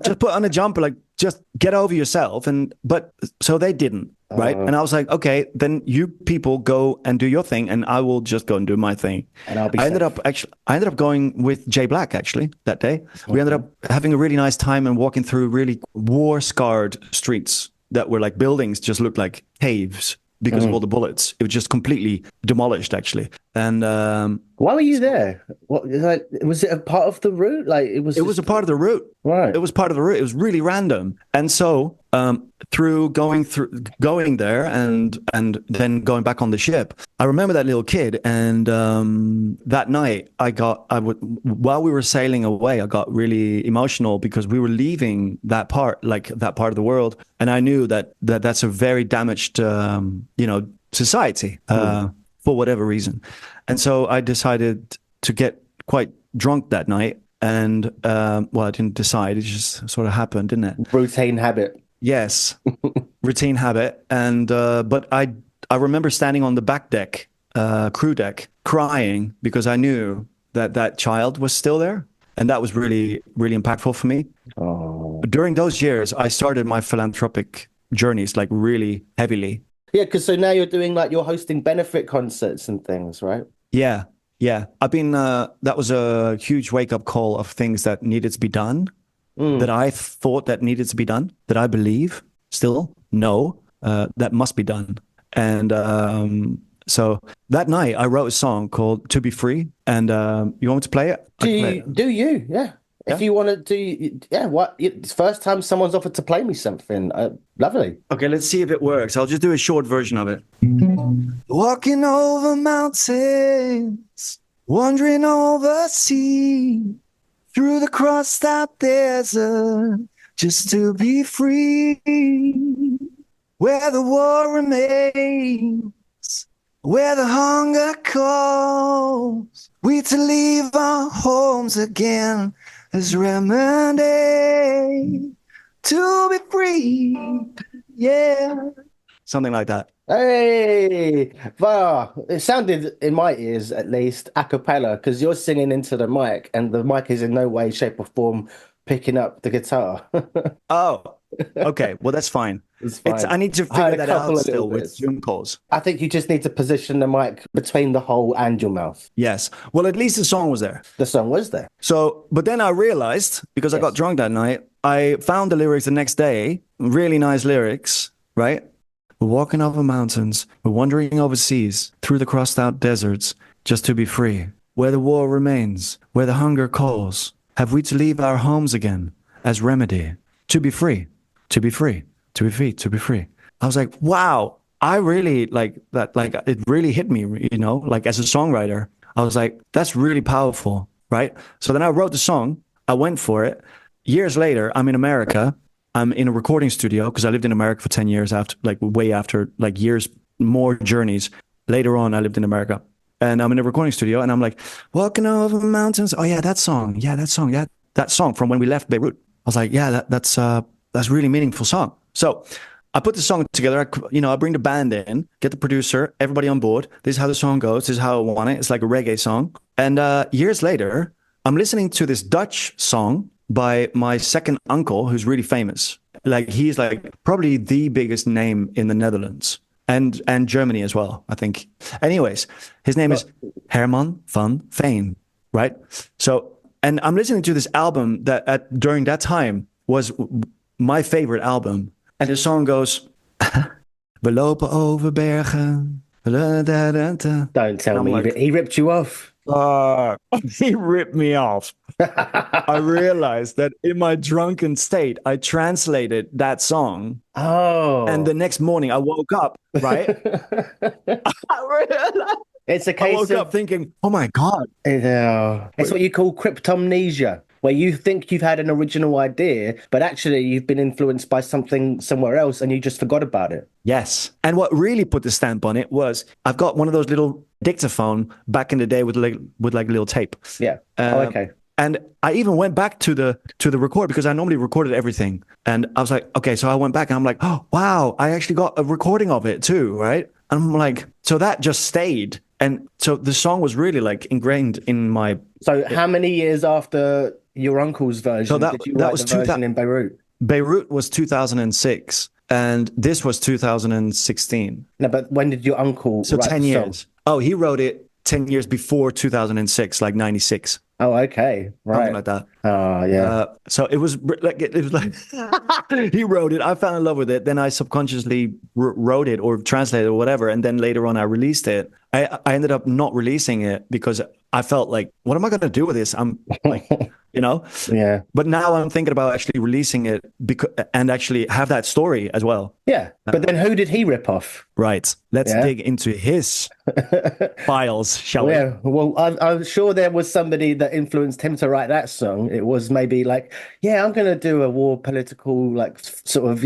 [SPEAKER 2] Just put on a jumper, like, just get over yourself. But so they didn't, right? And I was like, okay, then you people go and do your thing, and I will just go and do my thing.
[SPEAKER 1] And I'll be
[SPEAKER 2] I ended up going with Jay Black actually that day. We ended up having a really nice time and walking through really war-scarred streets that were like buildings, just looked like caves because of all the bullets. It was just completely demolished, actually. And
[SPEAKER 1] why were you there? What, like, was it a part of the route? Like, it was
[SPEAKER 2] a part of the route.
[SPEAKER 1] Right.
[SPEAKER 2] It was part of the route. It was really random. And so through going there and then going back on the ship, I remember that little kid. And that night while we were sailing away, I got really emotional because we were leaving that part of the world. And I knew that's a very damaged, society for whatever reason. And so I decided to get quite drunk that night. And, I didn't decide. It just sort of happened, didn't it?
[SPEAKER 1] Routine habit.
[SPEAKER 2] Yes. Routine habit. And, but I remember standing on the back deck, crew deck, crying because I knew that child was still there. And that was really, really impactful for me.
[SPEAKER 1] Oh.
[SPEAKER 2] During those years, I started my philanthropic journeys like really heavily.
[SPEAKER 1] Yeah, because so now you're hosting benefit concerts and things, right?
[SPEAKER 2] Yeah. I've been, that was a huge wake-up call of things that needed to be done, that I thought that needed to be done, that I believe still, that must be done. And So that night I wrote a song called "To Be Free," and you want me to play it? I can play it.
[SPEAKER 1] Do you? Yeah. If
[SPEAKER 2] Yeah?
[SPEAKER 1] you want to do, yeah, it's the first time someone's offered to play me something. Lovely.
[SPEAKER 2] Okay, let's see if it works. I'll just do a short version of it. Walking over mountains, wandering over sea, through the crossed out desert, just to be free. Where the war remains, where the hunger calls, we to leave our homes again as remedy to be free. Yeah. Something like that.
[SPEAKER 1] Hey, wow. It sounded, in my ears at least, a cappella, because you're singing into the mic and the mic is in no way, shape, or form picking up the guitar.
[SPEAKER 2] Oh, okay. Well, that's fine.
[SPEAKER 1] It's fine.
[SPEAKER 2] I need to
[SPEAKER 1] I had
[SPEAKER 2] figure
[SPEAKER 1] a
[SPEAKER 2] that
[SPEAKER 1] couple
[SPEAKER 2] out
[SPEAKER 1] of little
[SPEAKER 2] still with
[SPEAKER 1] bits.
[SPEAKER 2] Zoom calls.
[SPEAKER 1] I think you just need to position the mic between the hole and your mouth.
[SPEAKER 2] Yes. Well, at least the song was there.
[SPEAKER 1] The song was there.
[SPEAKER 2] So, but then I realized, because I got drunk that night, I found the lyrics the next day, really nice lyrics, right? We're walking over mountains, we're wandering over seas, through the crossed out deserts, just to be free. Where the war remains, where the hunger calls, have we to leave our homes again as remedy? To be free, to be free, to be free, to be free. I was like, wow, I really like that. Like, it really hit me, you know, like as a songwriter. I was like, that's really powerful, right? So then I wrote the song, I went for it. Years later, I'm in America. I'm in a recording studio because I lived in America for 10 years after, like way after, like years, more journeys. Later on, I lived in America and I'm in a recording studio and I'm like, walking over mountains. Oh yeah, that song. Yeah, that song. Yeah, that song from when we left Beirut. I was like, yeah, that's a really meaningful song. So I put the song together. I bring the band in, get the producer, everybody on board. This is how the song goes. This is how I want it. It's like a reggae song. And years later, I'm listening to this Dutch song by my second uncle, who's really famous. Like he's like probably the biggest name in the Netherlands and Germany as well, I think. Anyways, his name is Herman van Veen, right? So, and I'm listening to this album that during that time was my favorite album. And the song goes, we lopen over bergen.
[SPEAKER 1] Don't tell me like, he ripped you off.
[SPEAKER 2] He ripped me off. I realized that in my drunken state, I translated that song.
[SPEAKER 1] Oh.
[SPEAKER 2] And the next morning I woke up, right? I realized.
[SPEAKER 1] It's a case
[SPEAKER 2] I woke up thinking, oh my God.
[SPEAKER 1] It's what you call cryptomnesia, where you think you've had an original idea, but actually you've been influenced by something somewhere else and you just forgot about it.
[SPEAKER 2] Yes. And what really put the stamp on it was I've got one of those little dictaphone back in the day with like little tape.
[SPEAKER 1] Yeah. Okay.
[SPEAKER 2] And I even went back to the record because I normally recorded everything. And I was like, okay, so I went back and I'm like, oh, wow, I actually got a recording of it too, right? And I'm like, so that just stayed. And so the song was really like ingrained in my...
[SPEAKER 1] So how many years after your uncle's version did you write the version in Beirut?
[SPEAKER 2] Beirut was 2006 and this was 2016.
[SPEAKER 1] No, but when did your uncle
[SPEAKER 2] write 10 years.
[SPEAKER 1] Song?
[SPEAKER 2] Oh, he wrote it 10 years before 2006, like 96.
[SPEAKER 1] Oh, okay. Right.
[SPEAKER 2] Something like that.
[SPEAKER 1] Oh, yeah.
[SPEAKER 2] So it was like he wrote it. I fell in love with it. Then I subconsciously wrote it or translated it or whatever. And then later on, I released it. I ended up not releasing it because I felt like, what am I going to do with this? I'm like, you know?
[SPEAKER 1] Yeah.
[SPEAKER 2] But now I'm thinking about actually releasing it and actually have that story as well.
[SPEAKER 1] Yeah. But then who did he rip off?
[SPEAKER 2] Right. Let's dig into his files, shall we?
[SPEAKER 1] Yeah. Well, I'm sure there was somebody that influenced him to write that song. It was maybe like, yeah, I'm going to do a war political, like sort of,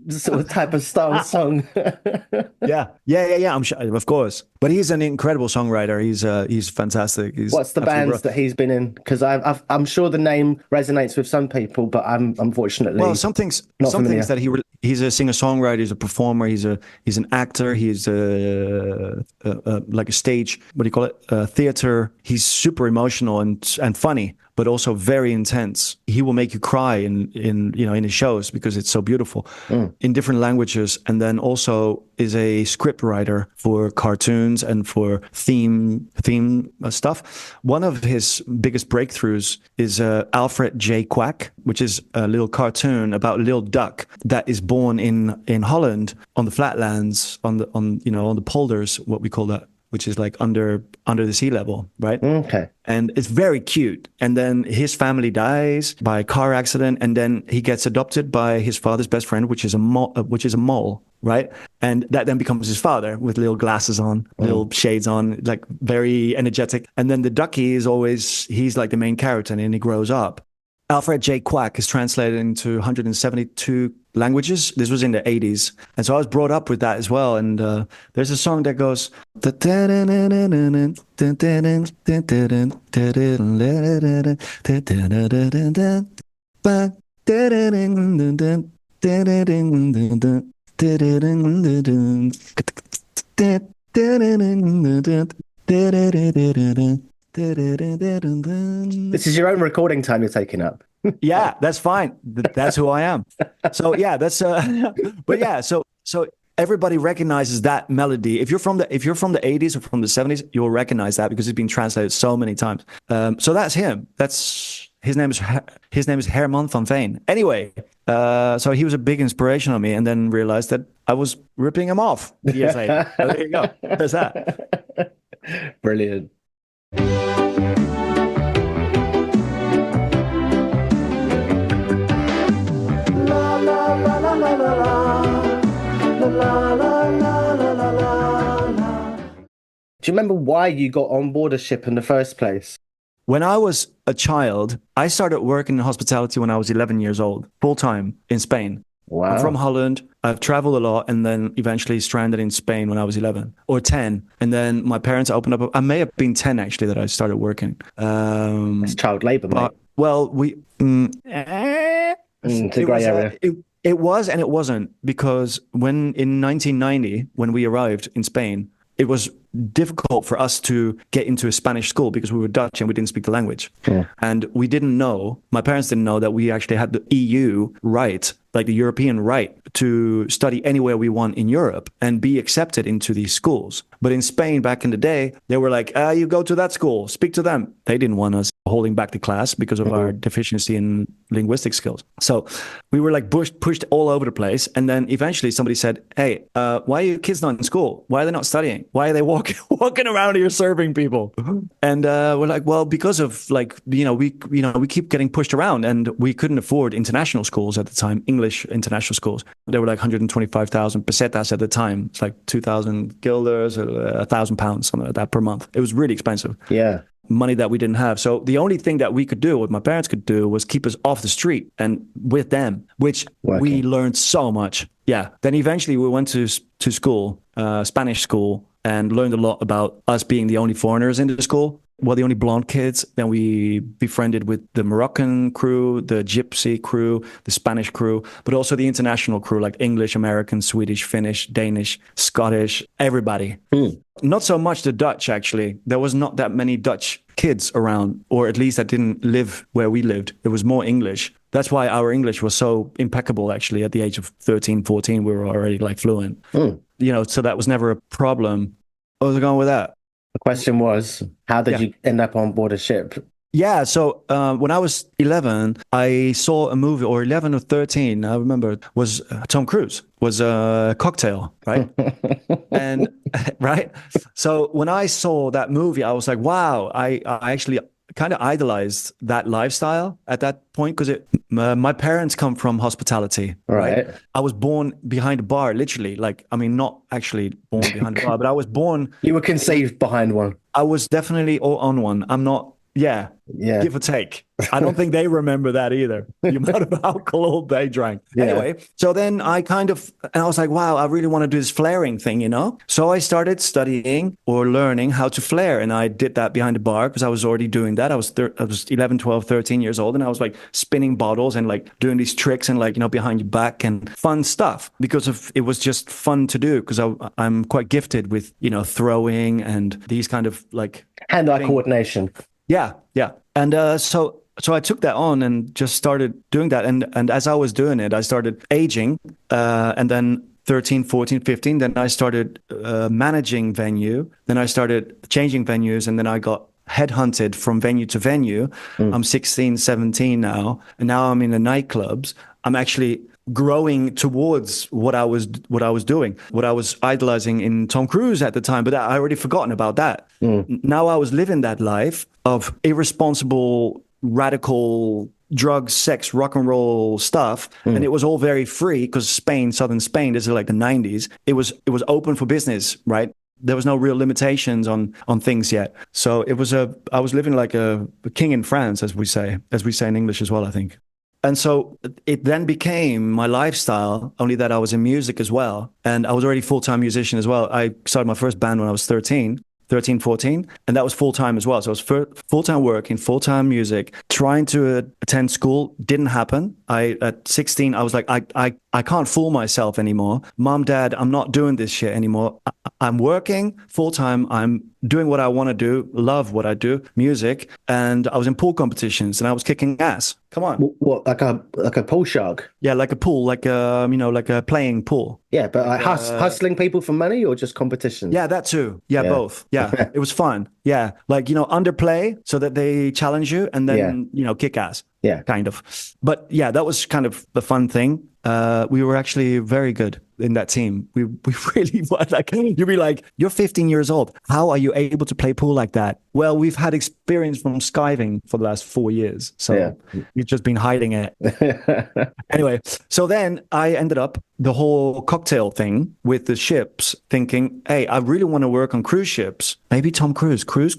[SPEAKER 1] sort of type of style song.
[SPEAKER 2] Yeah. I'm sure, of course. But he's an incredible songwriter. He's fantastic.
[SPEAKER 1] What's the bands that he's been in? Because I'm sure the name resonates with some people, but I'm unfortunately
[SPEAKER 2] some things that he's a singer-songwriter. He's a performer. He's an actor. He's like a stage. What do you call it? Theater. He's super emotional and funny. but also very intense. He will make you cry in his shows because it's so beautiful in different languages. And then also is a script writer for cartoons and for theme stuff. One of his biggest breakthroughs is Alfred J. Quack, which is a little cartoon about a little duck that is born in Holland on the flatlands, on the polders, what we call that, which is like under the sea level, right?
[SPEAKER 1] Okay.
[SPEAKER 2] And it's very cute. And then his family dies by a car accident, and then he gets adopted by his father's best friend, which is a mole, right? And that then becomes his father with little glasses on, little shades on, like very energetic. And then the ducky he's like the main character, and then he grows up. Alfred J. Quack is translated into 172 languages. This was in the 80s. And so I was brought up with that as well. And there's a song that goes...
[SPEAKER 1] This is your own recording time you're taking up.
[SPEAKER 2] Yeah, that's fine. That's who I am. So yeah, that's but yeah, so everybody recognizes that melody. If you're from the 80s or from the 70s, you'll recognize that because it's been translated so many times. So that's him. His name is Herman van Veen. Anyway, so he was a big inspiration on me, and then realized that I was ripping him off years later. So there you go. There's that.
[SPEAKER 1] Brilliant. Do you remember why you got on board a ship in the first place?
[SPEAKER 2] When I was a child, I started working in hospitality when I was 11 years old, full-time in Spain.
[SPEAKER 1] Wow.
[SPEAKER 2] I'm from Holland. I've traveled a lot, and then eventually stranded in Spain when I was 11 or 10. And then my parents opened up. I may have been 10 actually that I started working.
[SPEAKER 1] It's child labor, mate.
[SPEAKER 2] Well,
[SPEAKER 1] it's a grey area.
[SPEAKER 2] It was and it wasn't, because in 1990, when we arrived in Spain, it was difficult for us to get into a Spanish school because we were Dutch and we didn't speak the language. Yeah. And we didn't know, my parents didn't know that we actually had the EU right, like the European right to study anywhere we want in Europe and be accepted into these schools. But in Spain back in the day, they were like, you go to that school, speak to them. They didn't want us holding back the class because of our deficiency in linguistic skills. So we were like pushed all over the place. And then eventually somebody said, hey, why are your kids not in school? Why are they not studying? Why are they walking around here serving people? And we're like, well, because of we keep getting pushed around, and we couldn't afford international schools at the time, English international schools. They were like 125,000 pesetas at the time. It's like 2,000 guilders, £1,000, something like that per month. It was really expensive.
[SPEAKER 1] Yeah.
[SPEAKER 2] Money that we didn't have. So the only thing that we could do, what my parents could do, was keep us off the street and with them, which we learned so much. Yeah. Then eventually we went to school, Spanish school, and learned a lot about us being the only foreigners in the school. Well, the only blonde kids. Then we befriended with the Moroccan crew, the Gypsy crew, the Spanish crew, but also the international crew, like English, American, Swedish, Finnish, Danish, Scottish, everybody. Not so much the Dutch, actually. There was not that many Dutch kids around, or at least that didn't live where we lived. It was more English. That's why our English was so impeccable, actually. At the age of 13, 14, we were already like fluent. So that was never a problem. What was I going with that?
[SPEAKER 1] The question was, how did you end up on board a ship?
[SPEAKER 2] Yeah, so when I was 11, I saw a movie, or 11 or 13, I remember, was Tom Cruise, was a Cocktail, right? And, right? So when I saw that movie, I was like, wow, I actually kind of idolized that lifestyle at that point, because my parents come from hospitality, right? I was born behind a bar, literally. Like, I mean, not actually born behind a bar, but I was born.
[SPEAKER 1] You were conceived behind one.
[SPEAKER 2] I was definitely on one. I'm not. Yeah, give or take. I don't think they remember that either. The amount of alcohol they drank. Yeah. Anyway, so then I was like, wow, I really want to do this flaring thing, So I started studying or learning how to flare. And I did that behind the bar because I was already doing that. I was 11, 12, 13 years old. And I was like spinning bottles and like doing these tricks and like, behind your back and fun stuff, because it was just fun to do, because I'm quite gifted with, throwing and these kind of like
[SPEAKER 1] hand-eye coordination.
[SPEAKER 2] Yeah. And so so I took that on and just started doing that. And as I was doing it, I started aging, and then 13, 14, 15, then I started managing venue. Then I started changing venues, and then I got headhunted from venue to venue. I'm 16, 17 now, and now I'm in the nightclubs. I'm actually growing towards what I was doing, what I was idolizing in Tom Cruise at the time, but I already forgotten about that. Now I was living that life of irresponsible, radical drugs, sex, rock and roll stuff, and it was all very free because southern Spain, this is like the 90s. It was open for business, right? There was no real limitations on things yet. So I was living like a king in France, as we say in English as well, I think. And so it then became my lifestyle, only that I was in music as well. And I was already a full-time musician as well. I started my first band when I was 13, 14, and that was full-time as well. So it was full-time working, full-time music, trying to attend school. Didn't happen. At 16, I was like, I can't fool myself anymore. Mom, Dad, I'm not doing this shit anymore. I'm working full-time. I'm doing what I want to do, love what I do, music. And I was in pool competitions and I was kicking ass. Come on.
[SPEAKER 1] What, like a pool shark?
[SPEAKER 2] Yeah, like a pool, like a playing pool.
[SPEAKER 1] Yeah, but like hustling people for money or just competitions?
[SPEAKER 2] Yeah, that too. Yeah, both. Yeah, it was fun. Yeah, like, underplay so that they challenge you and then, kick ass.
[SPEAKER 1] Yeah.
[SPEAKER 2] Kind of. But yeah, that was kind of the fun thing. We were actually very good in that team. We really were. Like, you'd be like, you're 15 years old. How are you able to play pool like that? Well, we've had experience from skiving for the last 4 years. So we've just been hiding it. Anyway, so then I ended up the whole cocktail thing with the ships thinking, hey, I really want to work on cruise ships. Maybe Tom Cruise. Cruise?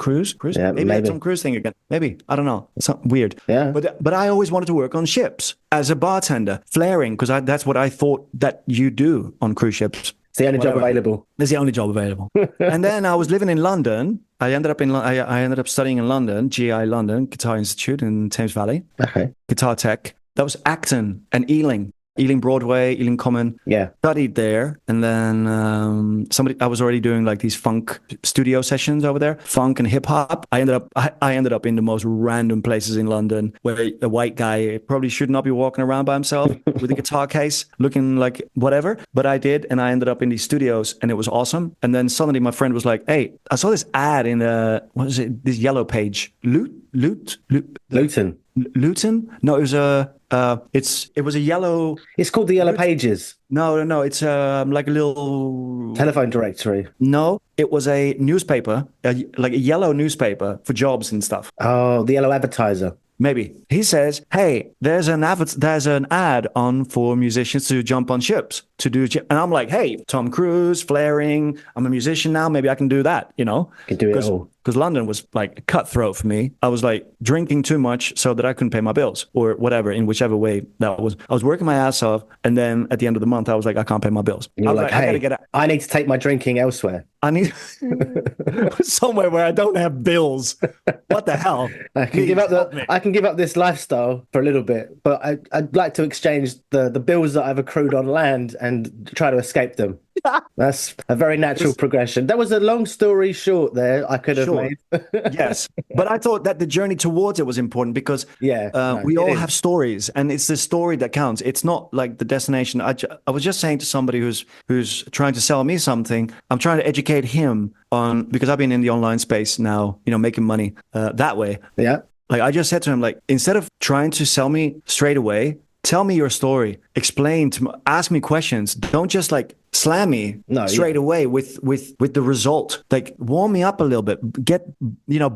[SPEAKER 1] Yeah,
[SPEAKER 2] maybe a Tom Cruise thing again. Maybe. I don't know. It's something weird.
[SPEAKER 1] Yeah.
[SPEAKER 2] But I always wanted to work on ships as a bartender, flaring, because that's what I thought that you do on cruise ships.
[SPEAKER 1] It's the only job available.
[SPEAKER 2] It's the only job available. And then I was living in London. I ended up studying in London, GI London, Guitar Institute in Thames Valley.
[SPEAKER 1] Okay.
[SPEAKER 2] Guitar tech. That was Acton and Ealing Broadway, Ealing Common.
[SPEAKER 1] Yeah.
[SPEAKER 2] Studied there. And then I was already doing like these funk studio sessions over there, funk and hip hop. I ended up in the most random places in London where a white guy probably should not be walking around by himself with a guitar case looking like whatever. But I did. And I ended up in these studios and it was awesome. And then suddenly my friend was like, hey, I saw this ad in this yellow page.
[SPEAKER 1] Luton.
[SPEAKER 2] Luton? No, it was a yellow.
[SPEAKER 1] It's called the Yellow Pages.
[SPEAKER 2] No. It's like a little
[SPEAKER 1] telephone directory.
[SPEAKER 2] No, it was a newspaper, like a yellow newspaper for jobs and stuff.
[SPEAKER 1] Oh, the Yellow Advertiser.
[SPEAKER 2] Maybe. He says, hey, there's an ad on for musicians to jump on ships to do. And I'm like, hey, Tom Cruise, flaring. I'm a musician now. Maybe I can do that,
[SPEAKER 1] Can do it all.
[SPEAKER 2] Because London was like cutthroat for me. I was like drinking too much so that I couldn't pay my bills or whatever, in whichever way that was. I was working my ass off. And then at the end of the month, I was like, I can't pay my bills.
[SPEAKER 1] I was
[SPEAKER 2] like,
[SPEAKER 1] hey,
[SPEAKER 2] I gotta get out.
[SPEAKER 1] I need to take my drinking elsewhere.
[SPEAKER 2] I need somewhere where I don't have bills. What the hell?
[SPEAKER 1] I can give up this lifestyle for a little bit, but I'd like to exchange the bills that I've accrued on land and try to escape them. That's a very natural progression. That was a long story short there. I could have made.
[SPEAKER 2] Yes. But I thought that the journey towards it was important because we all have stories and it's the story that counts. It's not like the destination. I was just saying to somebody who's trying to sell me something, I'm trying to educate him on, because I've been in the online space now, making money that way.
[SPEAKER 1] Yeah.
[SPEAKER 2] Like I just said to him, like, instead of trying to sell me straight away, tell me your story, ask me questions. Don't just like slam me straight away with the result. Like warm me up a little bit.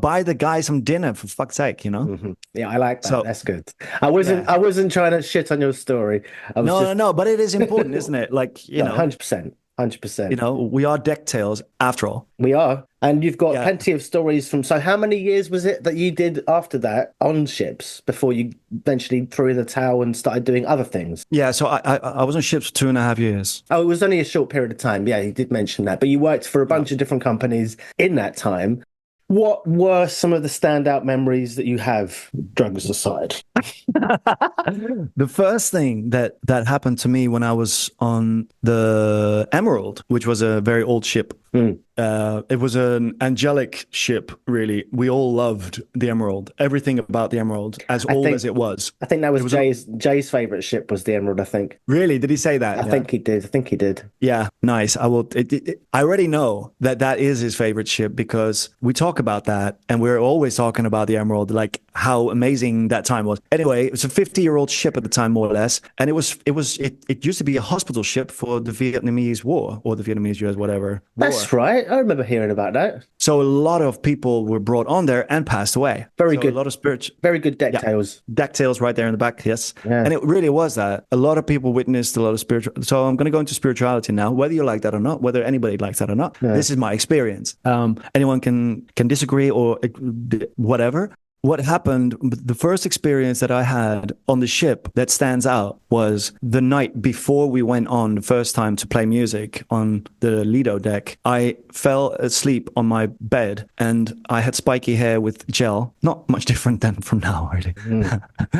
[SPEAKER 2] Buy the guy some dinner for fuck's sake,
[SPEAKER 1] Mm-hmm. Yeah, I like that. So, that's good. I wasn't trying to shit on your story.
[SPEAKER 2] No, but it is important, isn't it? Like,
[SPEAKER 1] 100%. 100%.
[SPEAKER 2] We are deck tails after all.
[SPEAKER 1] We are. And you've got plenty of stories so how many years was it that you did after that on ships before you eventually threw in the towel and started doing other things?
[SPEAKER 2] Yeah, so I was on ships for 2.5 years.
[SPEAKER 1] Oh, it was only a short period of time. Yeah, you did mention that. But you worked for a bunch of different companies in that time. What were some of the standout memories that you have, drugs aside?
[SPEAKER 2] The first thing that happened to me when I was on the Emerald, which was a very old ship, It was an angelic ship, really. We all loved the Emerald, everything about the Emerald, as as it was.
[SPEAKER 1] I think that was Jay's favorite ship was the Emerald, I think.
[SPEAKER 2] Really? Did he say that?
[SPEAKER 1] I think he did. I think he did.
[SPEAKER 2] Yeah, nice. I will. I already know that is his favorite ship because we talk about that, and we're always talking about the Emerald, like how amazing that time was. Anyway, it was a 50-year-old ship at the time, more or less, and it used to be a hospital ship for the Vietnamese War or the Vietnamese US, whatever.
[SPEAKER 1] That's right. I remember hearing about that.
[SPEAKER 2] So a lot of people were brought on there and passed away.
[SPEAKER 1] Very good.
[SPEAKER 2] A lot of
[SPEAKER 1] very good deck tales.
[SPEAKER 2] Deck tales right there in the back. Yes.
[SPEAKER 1] Yeah.
[SPEAKER 2] And it really was that. A lot of people witnessed a lot of spiritual. So I'm going to go into spirituality now, whether you like that or not, whether anybody likes that or not. Yeah. This is my experience. Anyone can disagree or whatever. What happened, the first experience that I had on the ship that stands out was the night before we went on the first time to play music on the Lido deck. I fell asleep on my bed and I had spiky hair with gel. Not much different than from now, really.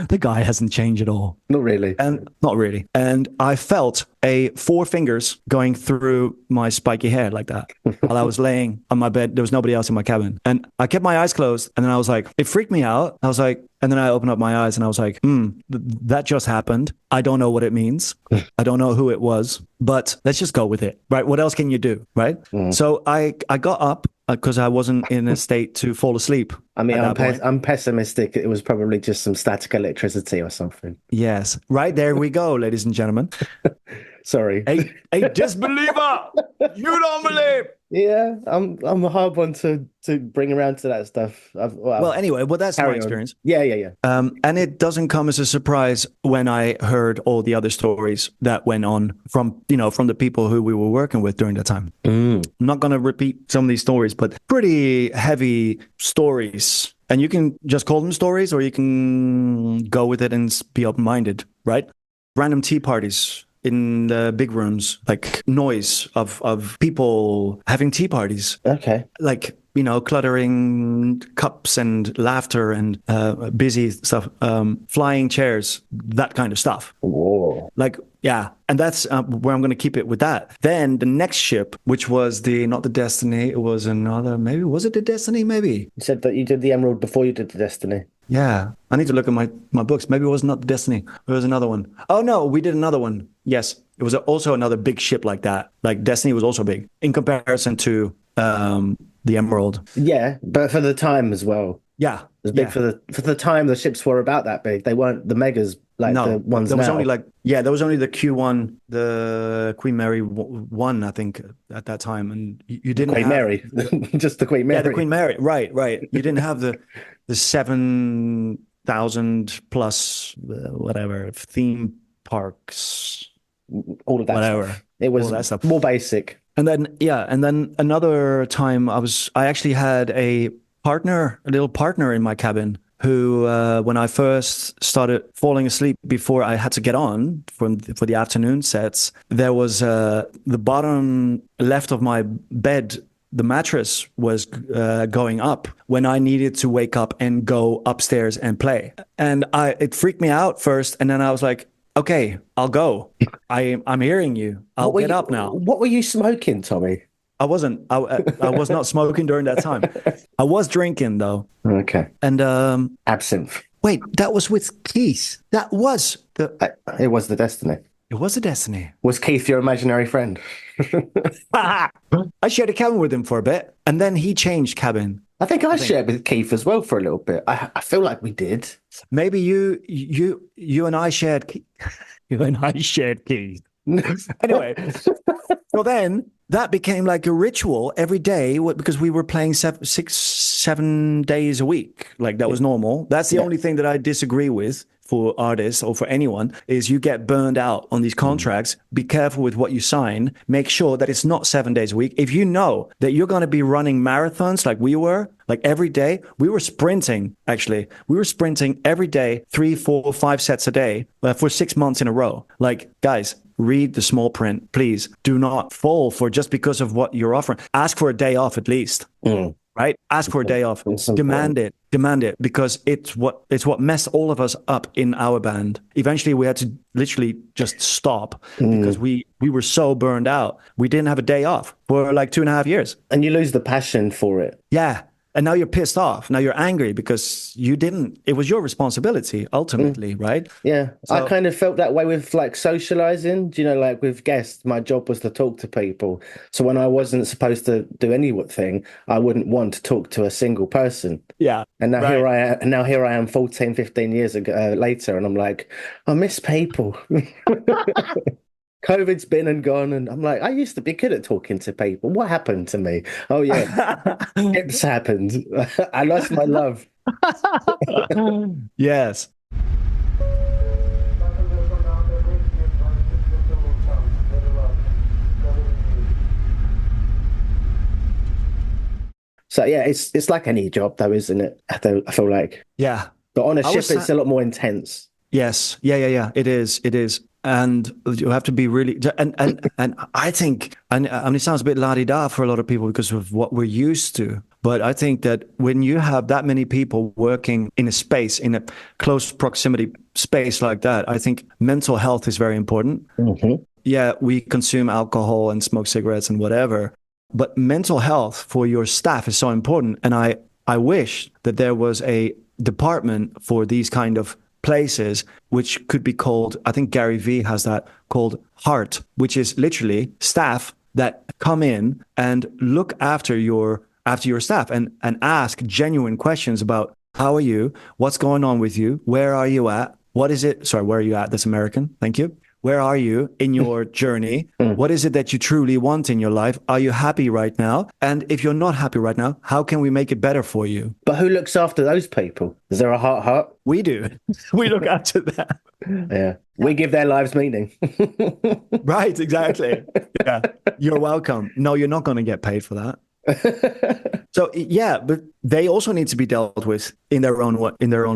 [SPEAKER 2] The guy hasn't changed at all.
[SPEAKER 1] Not really.
[SPEAKER 2] Not really. And I felt 4 fingers going through my spiky hair like that while I was laying on my bed. There was nobody else in my cabin. And I kept my eyes closed and then I was like, it freaked me out. I was like, and then I opened up my eyes and I was like, that just happened. I don't know what it means. I don't know who it was, but let's just go with it, right? What else can you do, right? So I got up because I wasn't in a state to fall asleep.
[SPEAKER 1] I mean, I'm pessimistic. It was probably just some static electricity or something.
[SPEAKER 2] Yes. Right, there we go, ladies and gentlemen.
[SPEAKER 1] Sorry.
[SPEAKER 2] A disbeliever! You don't believe!
[SPEAKER 1] Yeah, I'm a hard one to bring around to that stuff.
[SPEAKER 2] Well, anyway, that's my experience.
[SPEAKER 1] Yeah.
[SPEAKER 2] And it doesn't come as a surprise when I heard all the other stories that went on from the people who we were working with during that time. I'm not going to repeat some of these stories, but pretty heavy stories. And you can just call them stories or you can go with it and be open-minded, right? Random tea parties in the big rooms, like noise of people having tea parties.
[SPEAKER 1] Okay.
[SPEAKER 2] Like, cluttering cups and laughter and busy stuff, flying chairs, that kind of stuff.
[SPEAKER 1] Whoa.
[SPEAKER 2] Like, yeah. And that's where I'm going to keep it with that. Then the next ship, which was not the Destiny, it was another, maybe, was it the Destiny? Maybe.
[SPEAKER 1] You said that you did the Emerald before you did the Destiny.
[SPEAKER 2] Yeah. I need to look at my books. Maybe it was not the Destiny. It was another one. Oh, no, we did another one. Yes. It was also another big ship like that. Like Destiny was also big in comparison to the Emerald.
[SPEAKER 1] Yeah, but for the time as well.
[SPEAKER 2] Yeah.
[SPEAKER 1] It was big for the time the ships were about that big. They weren't the megas like the ones
[SPEAKER 2] there was
[SPEAKER 1] now.
[SPEAKER 2] There was only the Q1, the Queen Mary 1, I think, at that time. And you didn't
[SPEAKER 1] Queen Mary. Just the Queen Mary.
[SPEAKER 2] Yeah, the Queen Mary. Right. You didn't have the 7,000 plus whatever theme parks.
[SPEAKER 1] All of that stuff. It was more basic.
[SPEAKER 2] And then another time I actually had a little partner in my cabin who, when I first started falling asleep before I had to get on for the afternoon sets, there was the bottom left of my bed, the mattress was going up when I needed to wake up and go upstairs and play. And it freaked me out first. And then I was like, okay, I'll go. I'm hearing you. I'll get up now.
[SPEAKER 1] What were you smoking, Tommy?
[SPEAKER 2] I wasn't. I was not smoking during that time. I was drinking though.
[SPEAKER 1] Okay.
[SPEAKER 2] And
[SPEAKER 1] absinthe.
[SPEAKER 2] Wait, that was with Keith. That was
[SPEAKER 1] it was the Destiny.
[SPEAKER 2] It was the Destiny.
[SPEAKER 1] Was Keith your imaginary friend?
[SPEAKER 2] I shared a cabin with him for a bit, and then he changed cabin.
[SPEAKER 1] I think I shared with Keith as well for a little bit. I feel like we did.
[SPEAKER 2] Maybe you and I shared. You and I shared Keith. Anyway, so then that became like a ritual every day because we were playing 7 days a week. Like that was normal. That's the only thing that I disagree with for artists or for anyone is you get burned out on these contracts. Be careful with what you sign. Make sure that it's not 7 days a week. If you know that you're going to be running marathons like we were, like every day, we were sprinting, actually. We were sprinting every day, 3, 4, 5 sets a day for 6 months in a row. Like, guys, read the small print, please. Do not fall for just because of what you're offering. Ask for a day off at least. right? Ask for a day off. Demand it, because it's what messed all of us up in our band. Eventually, we had to literally just stop because we were so burned out. We didn't have a day off for like 2.5 years.
[SPEAKER 1] And you lose the passion for it.
[SPEAKER 2] Yeah. And now you're pissed off. Now you're angry because it was your responsibility ultimately, right?
[SPEAKER 1] Yeah. So, I kind of felt that way with like socializing. Do you know, like with guests, my job was to talk to people. So when I wasn't supposed to do anything, I wouldn't want to talk to a single person.
[SPEAKER 2] Yeah.
[SPEAKER 1] And now here I am 14, 15 years ago, later, and I'm like, I miss people. COVID's been and gone, and I'm like, I used to be good at talking to people. What happened to me? Oh yeah, it's happened. I lost my love.
[SPEAKER 2] Yes.
[SPEAKER 1] So yeah, it's like any job though, isn't it? I feel like.
[SPEAKER 2] Yeah.
[SPEAKER 1] But on a ship, it's a lot more intense.
[SPEAKER 2] Yes. Yeah. It is. And you have to be really, and I think, and it sounds a bit la-di-da for a lot of people because of what we're used to. But I think that when you have that many people working in a close proximity space like that, I think mental health is very important.
[SPEAKER 1] Mm-hmm.
[SPEAKER 2] Yeah, we consume alcohol and smoke cigarettes and whatever, but mental health for your staff is so important. And I wish that there was a department for these kind of places, which could be called, I think Gary Vee has that, called Heart, which is literally staff that come in and look after your staff and ask genuine questions about how are you, what's going on with you, where are you at, where are you at? That's American. Thank you. Where are you in your journey? What is it that you truly want in your life? Are you happy right now? And if you're not happy right now, how can we make it better for you?
[SPEAKER 1] But who looks after those people? Is there a heart?
[SPEAKER 2] We do. We look after them.
[SPEAKER 1] Yeah. We give their lives meaning.
[SPEAKER 2] Right, exactly. Yeah. You're welcome. No, you're not going to get paid for that. So yeah, but they also need to be dealt with in their own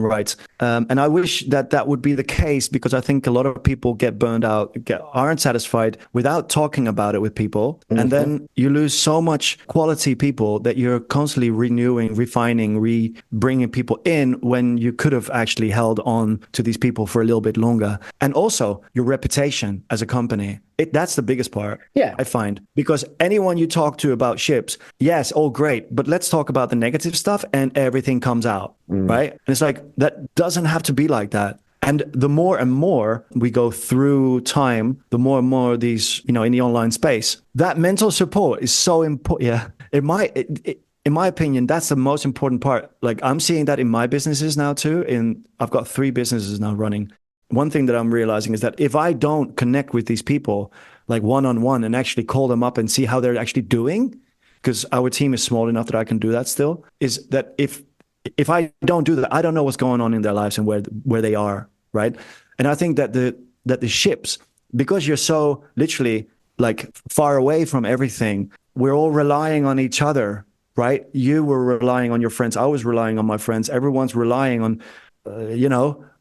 [SPEAKER 2] rights. And I wish that would be the case, because I think a lot of people get burned out, aren't satisfied without talking about it with people. Mm-hmm. And then you lose so much quality people that you're constantly renewing, refining, bringing people in when you could have actually held on to these people for a little bit longer. And also your reputation as a company. That's the biggest part,
[SPEAKER 1] yeah,
[SPEAKER 2] I find, because anyone you talk to about ships, yes, all great, but let's talk about the negative stuff and everything comes out, right? And it's like, that doesn't have to be like that. And the more and more we go through time, the more and more these, in the online space, that mental support is so important. Yeah, in my opinion, that's the most important part. Like, I'm seeing that in my businesses now too. I've got 3 businesses now running. One thing that I'm realizing is that if I don't connect with these people like one-on-one and actually call them up and see how they're actually doing, because our team is small enough that I can do that still, is that if I don't do that, I don't know what's going on in their lives and where they are, right? And I think that the ships, because you're so literally like far away from everything, we're all relying on each other, right? You were relying on your friends. I was relying on my friends. Everyone's relying on,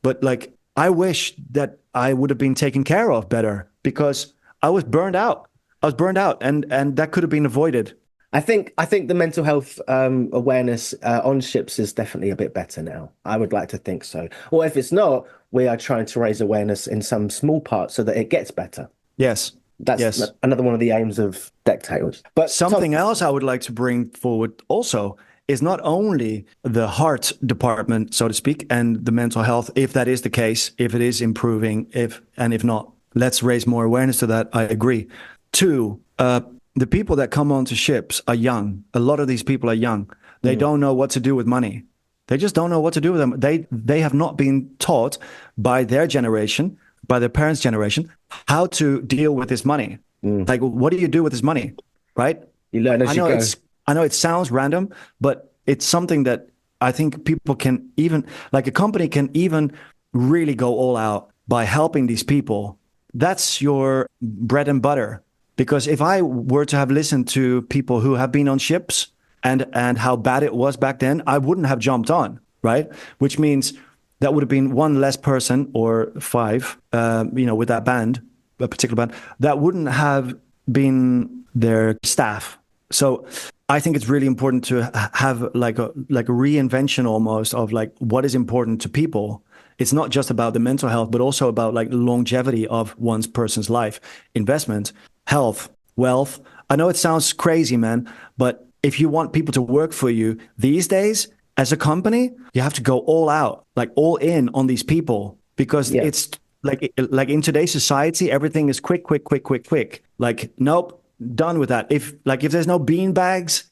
[SPEAKER 2] but like, I wish that I would have been taken care of better, because I was burned out. And that could have been avoided.
[SPEAKER 1] I think the mental health awareness on ships is definitely a bit better now. I would like to think so. Or if it's not, we are trying to raise awareness in some small part so that it gets better.
[SPEAKER 2] Yes.
[SPEAKER 1] That's another one of the aims of Deck Tales. But
[SPEAKER 2] something else I would like to bring forward also is not only the heart department, so to speak, and the mental health, if that is the case, if it is improving, if not, let's raise more awareness to that. I agree. 2, the people that come onto ships are young. A lot of these people are young. They don't know what to do with money. They just don't know what to do with them. They have not been taught by their generation, by their parents' generation, how to deal with this money. Like, what do you do with this money, right?
[SPEAKER 1] You learn as you go.
[SPEAKER 2] I know it sounds random, but it's something that I think people can even, like a company can even really go all out by helping these people. That's your bread and butter. Because if I were to have listened to people who have been on ships and how bad it was back then, I wouldn't have jumped on, right? Which means that would have been 1 less person, or 5, with that band, a particular band, that wouldn't have been their staff. So I think it's really important to have like a reinvention almost of like what is important to people. It's not just about the mental health, but also about like longevity of one's person's life, investment, health, wealth. I know it sounds crazy, man, but if you want people to work for you these days as a company, you have to go all out, like all in on these people, because it's like in today's society, everything is quick, quick, quick, quick, quick. Like, nope. Done with that. If there's no bean bags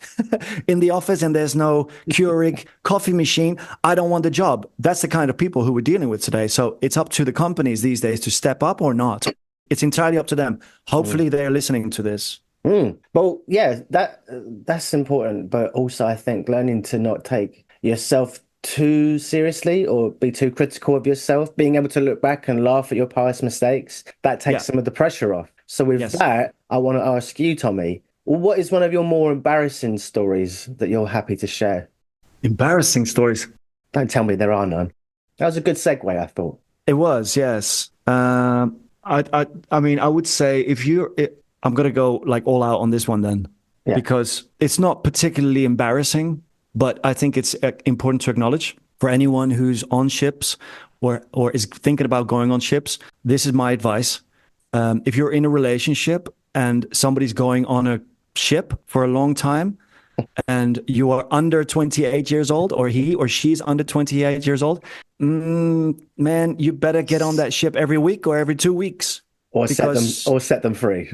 [SPEAKER 2] in the office and there's no Keurig coffee machine, I don't want the job. That's the kind of people who we're dealing with today. So it's up to the companies these days to step up or not. It's entirely up to them. Hopefully they're listening to this.
[SPEAKER 1] Well, yeah, that's important. But also, I think learning to not take yourself too seriously or be too critical of yourself, being able to look back and laugh at your past mistakes, that takes some of the pressure off. So with that, I want to ask you, Tommy, what is one of your more embarrassing stories that you're happy to share?
[SPEAKER 2] Embarrassing stories?
[SPEAKER 1] Don't tell me there are none. That was a good segue, I thought.
[SPEAKER 2] It was, yes. I mean, I would say I'm going to go like all out on this one then, because it's not particularly embarrassing, but I think it's important to acknowledge for anyone who's on ships or is thinking about going on ships. This is my advice. If you're in a relationship and somebody's going on a ship for a long time and you are under 28 years old, or he or she's under 28 years old, man, you better get on that ship every week or every 2 weeks.
[SPEAKER 1] Or set them free.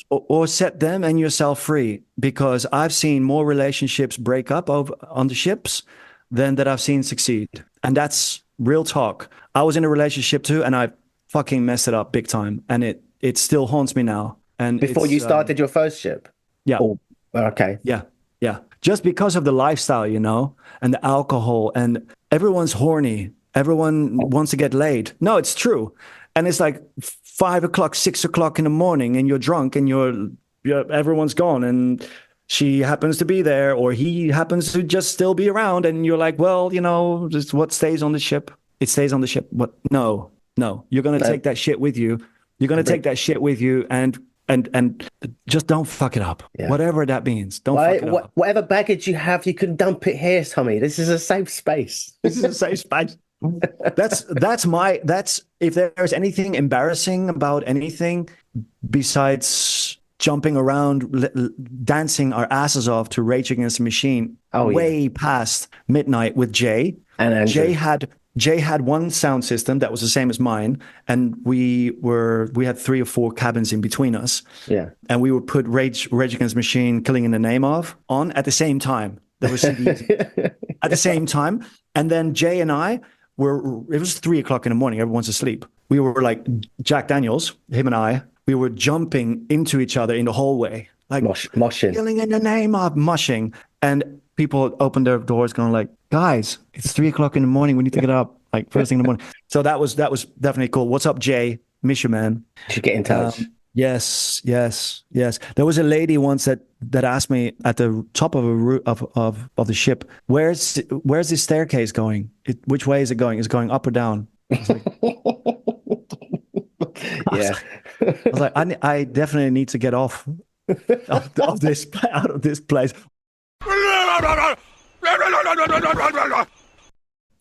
[SPEAKER 2] or set them and yourself free, because I've seen more relationships break up on the ships than that I've seen succeed. And that's real talk. I was in a relationship too, and I fucking messed it up big time, and it still haunts me now. And
[SPEAKER 1] before you started your first ship?
[SPEAKER 2] Yeah.
[SPEAKER 1] Oh, okay.
[SPEAKER 2] Yeah. Just because of the lifestyle, and the alcohol, and everyone's horny. Everyone wants to get laid. No, it's true. And it's like 5 o'clock, 6 o'clock in the morning, and you're drunk, and everyone's gone, and she happens to be there, or he happens to just still be around, and you're like, well, just what stays on the ship? It stays on the ship. What? No, you're gonna take that shit with you. You're gonna take that shit with you, and just don't fuck it up. Yeah. Whatever that means, don't fuck it up.
[SPEAKER 1] Whatever baggage you have, you can dump it here, Tommy. This is a safe space.
[SPEAKER 2] This is a safe space. That's if there's anything embarrassing about anything besides jumping around, dancing our asses off to Rage Against the Machine way past midnight with Jay. And Andrew. Jay had one sound system that was the same as mine, and we had 3 or 4 cabins in between us. Yeah, and we would put Rage Against the Machine, Killing in the Name of on at the same time. There was CDs at the same time, and then Jay and I it was 3 o'clock in the morning. Everyone's asleep. We were like Jack Daniels, him and I. We were jumping into each other in the hallway, like
[SPEAKER 1] moshing,
[SPEAKER 2] Killing in the Name of, mushing, and people opened their doors, going like, "Guys, it's 3 o'clock in the morning. We need to get up like first thing in the morning." So that was definitely cool. What's up, Jay? Miss you, man.
[SPEAKER 1] You should get in touch.
[SPEAKER 2] Yes. There was a lady once that asked me at the top of of the ship, where's the staircase going? Which way is it going? Is it going up or down? I was like, I definitely need to get off of this out of this place.
[SPEAKER 1] Are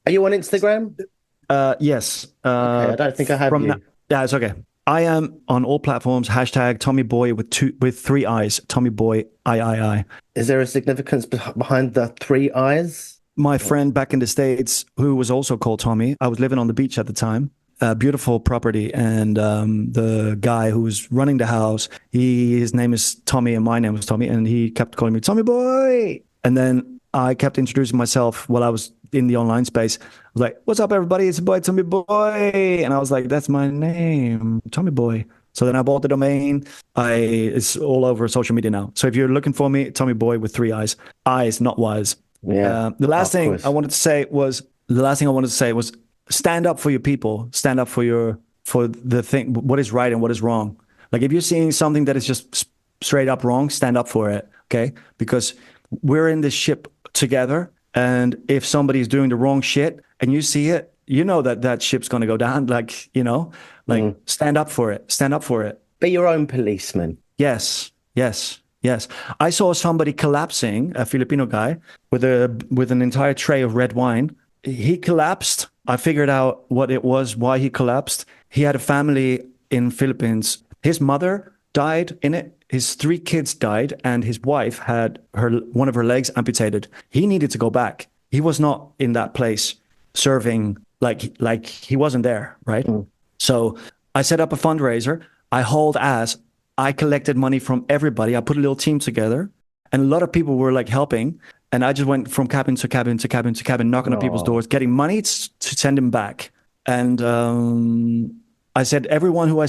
[SPEAKER 1] you on Instagram?
[SPEAKER 2] Yes.
[SPEAKER 1] Okay, I don't think I have you.
[SPEAKER 2] Yeah, it's okay. I am on all platforms. # Tommy Boy with 3 eyes. Tommy Boy I.
[SPEAKER 1] Is there a significance behind the 3 eyes?
[SPEAKER 2] My friend back in the States, who was also called Tommy, I was living on the beach at the time. Beautiful property, and the guy who was running the house, his name is Tommy, and my name was Tommy, and he kept calling me Tommy Boy. And then I kept introducing myself while I was in the online space. I was like, "What's up, everybody? It's your boy Tommy Boy," and I was like, "That's my name, Tommy Boy." So then I bought the domain. It's all over social media now. So if you're looking for me, Tommy Boy with 3 eyes, not wise.
[SPEAKER 1] Yeah.
[SPEAKER 2] The last thing I wanted to say was stand up for your people. Stand up for the thing, what is right and what is wrong. Like if you're seeing something that is just straight up wrong, stand up for it. Okay. Because we're in this ship together. And if somebody's doing the wrong shit and you see it, you know that ship's going to go down. Stand up for it. Stand up for it.
[SPEAKER 1] Be your own policeman.
[SPEAKER 2] Yes. Yes. I saw somebody collapsing, a Filipino guy, with an entire tray of red wine. He collapsed. I figured out what it was, why he collapsed. He had a family in Philippines. His mother died in it. His 3 kids died, and his wife had one of her legs amputated. He needed to go back. He was not in that place serving, like he wasn't there, right? So I set up a fundraiser. I hauled ass. I collected money from everybody. I put a little team together, and a lot of people were like helping. And I just went from cabin to cabin to cabin to cabin, knocking on people's doors, getting money to send them back. And I said, everyone who I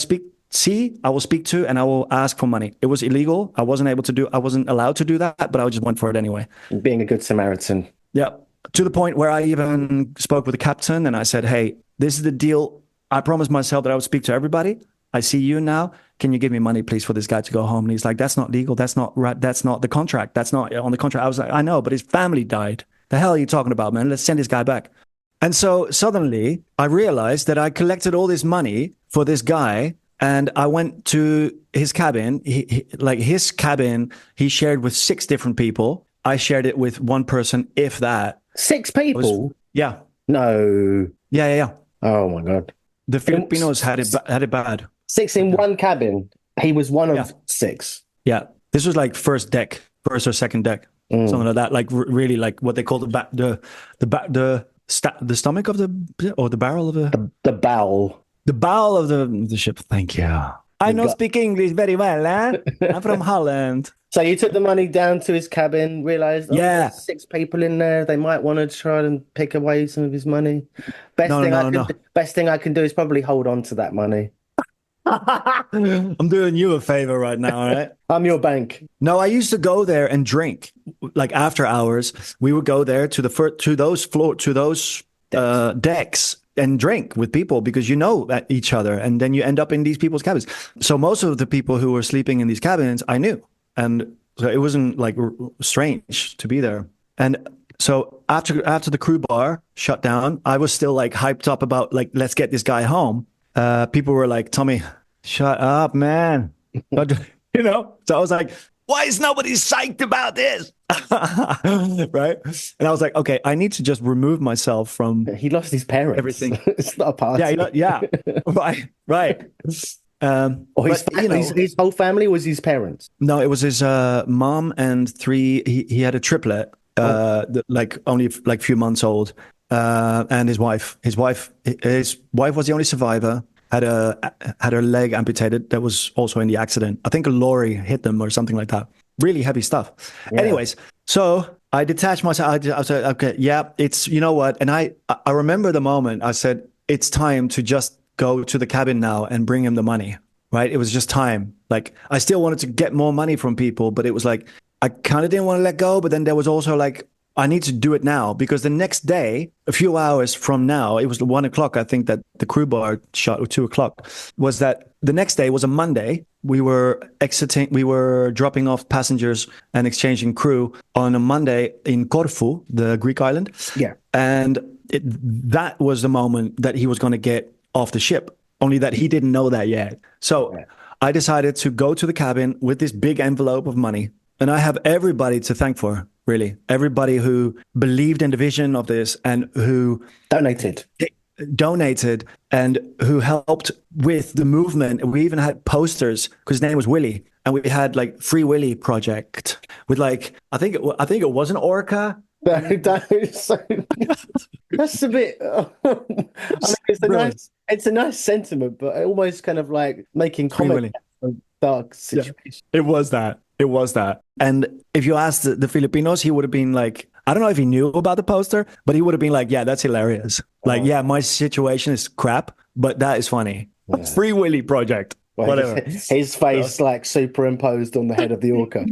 [SPEAKER 2] I will speak to, and I will ask for money. It was illegal. I wasn't allowed to do that, but I just went for it anyway.
[SPEAKER 1] Being a good Samaritan.
[SPEAKER 2] Yeah. To the point where I even spoke with the captain and I said, hey, this is the deal. I promised myself that I would speak to everybody. I see you now. Can you give me money, please, for this guy to go home? And he's like, that's not legal. That's not right. That's not the contract. That's not on the contract. I was like, I know, but his family died. The hell are you talking about, man? Let's send this guy back. And so suddenly I realized that I collected all this money for this guy, and I went to his cabin. His cabin, he shared with 6 different people. I shared it with 1 person, if that.
[SPEAKER 1] 6 people?
[SPEAKER 2] Yeah.
[SPEAKER 1] No.
[SPEAKER 2] Yeah.
[SPEAKER 1] Oh my God.
[SPEAKER 2] The Filipinos had it bad.
[SPEAKER 1] 6 in one cabin. He was one of 6.
[SPEAKER 2] Yeah. This was like first or second deck, something like that. Like really, like what they call the stomach of the barrel of
[SPEAKER 1] the bowel.
[SPEAKER 2] The bowel of the ship. Thank you. I don't speak English very well, eh? I'm from Holland.
[SPEAKER 1] So you took the money down to his cabin, realized there's 6 people in there. They might want to try and pick away some of his money. Best thing I can do is probably hold on to that money.
[SPEAKER 2] I'm doing you a favor right now, right?
[SPEAKER 1] I'm your bank.
[SPEAKER 2] No, I used to go there and drink. Like after hours, we would go there to those decks and drink with people because you know each other, and then you end up in these people's cabins. So most of the people who were sleeping in these cabins, I knew, and so it wasn't like strange to be there. And so after the crew bar shut down, I was still like hyped up about like, let's get this guy home. People were like, Tommy, shut up, man. You know? So I was like, why is nobody psyched about this? Right? And I was like, okay, I need to just remove myself from...
[SPEAKER 1] He lost his parents.
[SPEAKER 2] Everything.
[SPEAKER 1] It's not a party.
[SPEAKER 2] Yeah. Right.
[SPEAKER 1] His whole family was his parents?
[SPEAKER 2] No, it was his mom and 3... He had a triplet, only like few months old. And his wife. His wife was the only survivor. Had her leg amputated. That was also in the accident. I think a lorry hit them or something like that. Really heavy stuff. Yeah. Anyways, so I detached myself. I said, okay, yeah, it's, you know what? And I remember the moment I said, it's time to just go to the cabin now and bring him the money, right? It was just time. Like, I still wanted to get more money from people, but it was like, I kind of didn't want to let go. But then there was also like, I need to do it now, because the next day, a few hours from now, it was 1 o'clock, I think, that the crew bar shut, or 2 o'clock, was that the next day was a Monday. We were dropping off passengers and exchanging crew on a Monday in Corfu, the Greek island.
[SPEAKER 1] Yeah.
[SPEAKER 2] And that was the moment that he was going to get off the ship, only that he didn't know that yet. So I decided to go to the cabin with this big envelope of money. And I have everybody to thank for. Really, everybody who believed in the vision of this and who donated and who helped with the movement. We even had posters because his name was Willie, and we had like Free Willie project with like I think it was an orca.
[SPEAKER 1] That's a bit. I mean, it's a nice sentiment, but almost kind of like making comment on dark situation.
[SPEAKER 2] Yeah, it was that. And if you asked the Filipinos, he would have been like, I don't know if he knew about the poster, but he would have been like, yeah, that's hilarious. Like, yeah, my situation is crap, but that is funny. Yeah. Free Willy project. Well, whatever.
[SPEAKER 1] His face like superimposed on the head of the orca.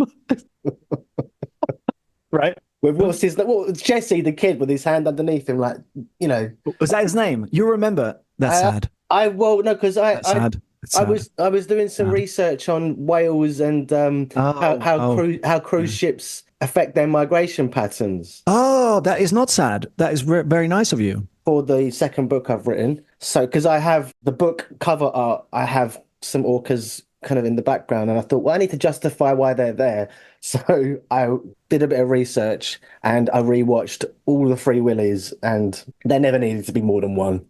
[SPEAKER 2] Right?
[SPEAKER 1] With Jesse, the kid, with his hand underneath him, like, you know.
[SPEAKER 2] Was that his name? You remember? That's sad.
[SPEAKER 1] Because I was doing some research on whales and how cruise ships affect their migration patterns.
[SPEAKER 2] Oh, that is not sad. That is very nice of you.
[SPEAKER 1] For the second book I've written. So, because I have the book cover art, I have some orcas kind of in the background, and I thought, well, I need to justify why they're there. So I did a bit of research and I rewatched all the Free Willies, and there never needed to be more than one.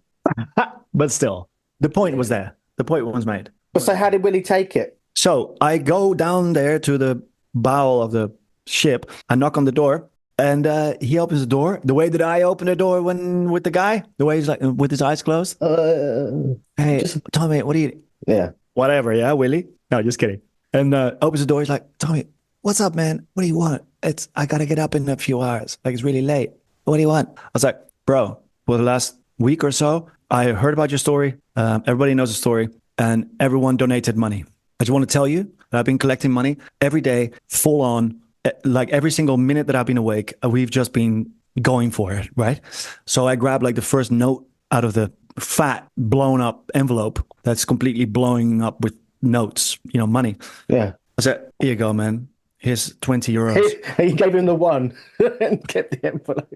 [SPEAKER 2] But still, the point was there. The point was made.
[SPEAKER 1] But so how did Willie take it?
[SPEAKER 2] So I go down there to the bow of the ship. I knock on the door, and he opens the door. The way that I open the door when with the guy, the way he's like with his eyes closed. Hey, Tommy, what do you?
[SPEAKER 1] Yeah.
[SPEAKER 2] Whatever, yeah, Willie. No, just kidding. And opens the door. He's like, Tommy, what's up, man? What do you want? I gotta get up in a few hours. Like, it's really late. What do you want? I was like, bro, for the last week or so, I heard about your story. Everybody knows the story, and everyone donated money. I just want to tell you that I've been collecting money every day, full on, like every single minute that I've been awake. We've just been going for it, right? So I grabbed like the first note out of the fat, blown up envelope that's completely blowing up with notes, money.
[SPEAKER 1] Yeah.
[SPEAKER 2] I said, here you go, man. Here's 20 euros.
[SPEAKER 1] He gave him the one and kept the envelope.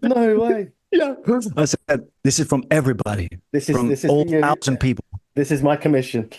[SPEAKER 1] No way.
[SPEAKER 2] Yeah. I said, this is from everybody.
[SPEAKER 1] This is
[SPEAKER 2] all 1,000 people.
[SPEAKER 1] This is my commission.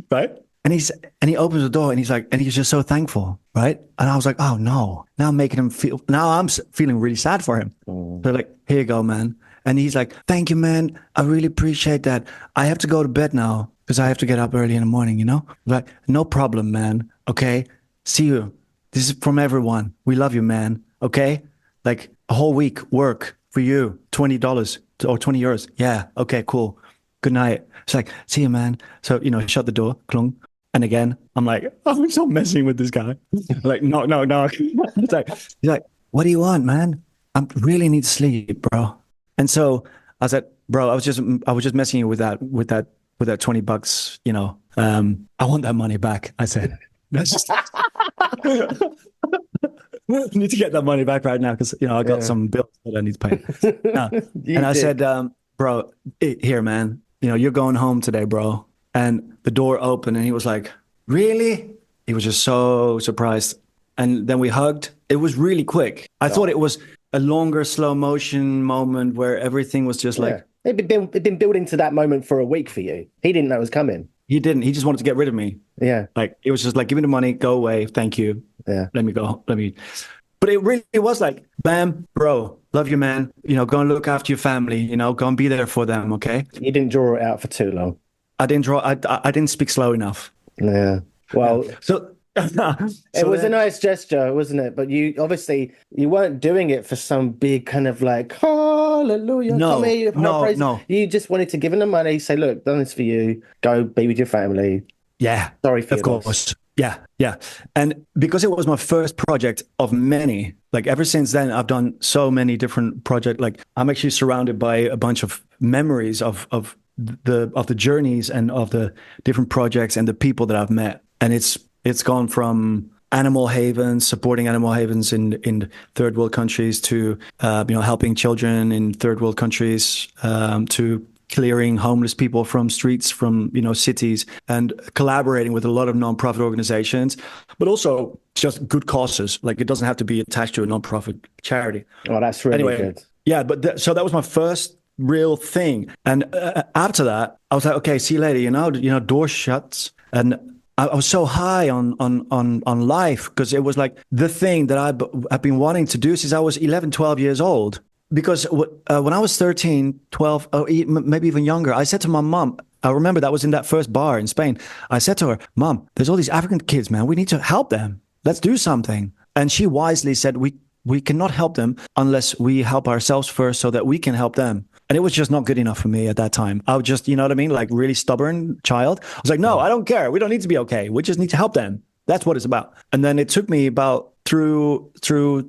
[SPEAKER 2] Right? And he opens the door and he's just so thankful, right? And I was like, oh no, now I'm making him feel, now I'm feeling really sad for him. So like, here you go, man. And he's like, thank you, man. I really appreciate that. I have to go to bed now because I have to get up early in the morning, Like, no problem, man. Okay. See you. This is from everyone. We love you, man. Okay. Like a whole week work for you, $20 or 20 euros. Yeah. Okay, cool. Good night. It's like, see you, man. So, shut the door, clunk. And again, I'm like, I'm so messing with this guy. Like, no. He's like, what do you want, man? I really need sleep, bro. And so I said, bro, I was just messing you with that $20, I want that money back. I said, that's just I need to get that money back right now because I got some bills that I need to pay. And I said, bro, here, man, you're going home today, bro. And the door opened and he was like, really? He was just so surprised. And then we hugged. It was really quick. I thought it was a longer slow motion moment where everything was just like.
[SPEAKER 1] It'd been building to that moment for a week for you. He didn't know it was coming.
[SPEAKER 2] He didn't. He just wanted to get rid of me.
[SPEAKER 1] Yeah.
[SPEAKER 2] Like, it was just like, give me the money, go away. Thank you.
[SPEAKER 1] Yeah.
[SPEAKER 2] Let me go. But it really was like, bam, bro, love you, man. Go and look after your family, go and be there for them. Okay.
[SPEAKER 1] You didn't draw it out for too long.
[SPEAKER 2] I didn't speak slow enough.
[SPEAKER 1] Yeah. Well,
[SPEAKER 2] so
[SPEAKER 1] it was a nice gesture, wasn't it? But you weren't doing it for some big kind of like, hallelujah.
[SPEAKER 2] No.
[SPEAKER 1] You just wanted to give him the money, say, look, done this for you. Go be with your family.
[SPEAKER 2] Yeah.
[SPEAKER 1] Sorry for
[SPEAKER 2] your loss. Of course. Yeah. And because it was my first project of many, like ever since then, I've done so many different projects. Like I'm actually surrounded by a bunch of memories of the journeys and of the different projects and the people that I've met. And it's gone from animal havens, supporting animal havens in third world countries to helping children in third world countries, to clearing homeless people from streets, from cities, and collaborating with a lot of nonprofit organizations, but also just good causes. Like it doesn't have to be attached to a nonprofit charity.
[SPEAKER 1] Oh, that's really good.
[SPEAKER 2] Yeah, but so that was my first real thing. And after that, I was like, okay, see you later. Door shuts, and I was so high on life because it was like the thing that I've been wanting to do since I was 11, 12 years old. Because when I was 13, 12, or maybe even younger, I said to my mom, I remember that was in that first bar in Spain. I said to her, Mom, there's all these African kids, man. We need to help them. Let's do something. And she wisely said, we cannot help them unless we help ourselves first so that we can help them. And it was just not good enough for me at that time. I was just, you know what I mean? Like really stubborn child. I was like, no, I don't care. We don't need to be okay. We just need to help them. That's what it's about. And then it took me about through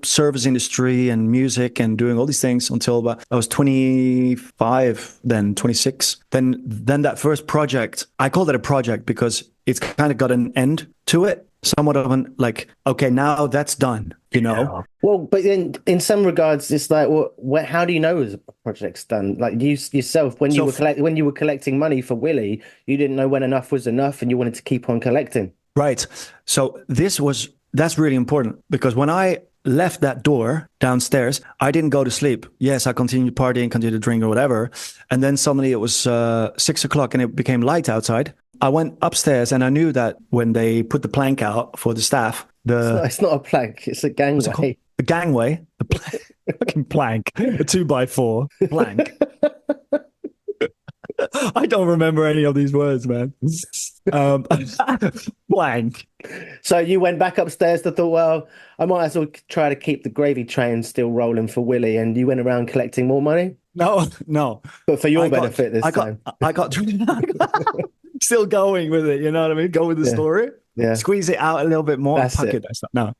[SPEAKER 2] service industry and music and doing all these things until about I was 25, then 26. Then that first project, I called it a project because it's kind of got an end to it. Somewhat of an like, okay, now that's done,
[SPEAKER 1] Yeah. Well, but in some regards, it's like, well, how do you know a project's done? Like you yourself, when you were collecting money for Willie, you didn't know when enough was enough, and you wanted to keep on collecting.
[SPEAKER 2] Right. So that's really important because when I left that door downstairs, I didn't go to sleep. Yes, I continued partying, continued to drink or whatever. And then suddenly it was 6 o'clock and it became light outside. I went upstairs and I knew that when they put the plank out for the staff,
[SPEAKER 1] It's not a plank, it's a gangway.
[SPEAKER 2] the gangway, fucking plank, a 2x4 plank. I don't remember any of these words, man. Plank.
[SPEAKER 1] So you went back upstairs to thought, well, I might as well try to keep the gravy train still rolling for Willie, and you went around collecting more money?
[SPEAKER 2] No.
[SPEAKER 1] But for your benefit this time.
[SPEAKER 2] I got still going with it, you know what I mean? Go with the story.
[SPEAKER 1] Yeah.
[SPEAKER 2] Squeeze it out a little bit more.
[SPEAKER 1] That's it.
[SPEAKER 2] No.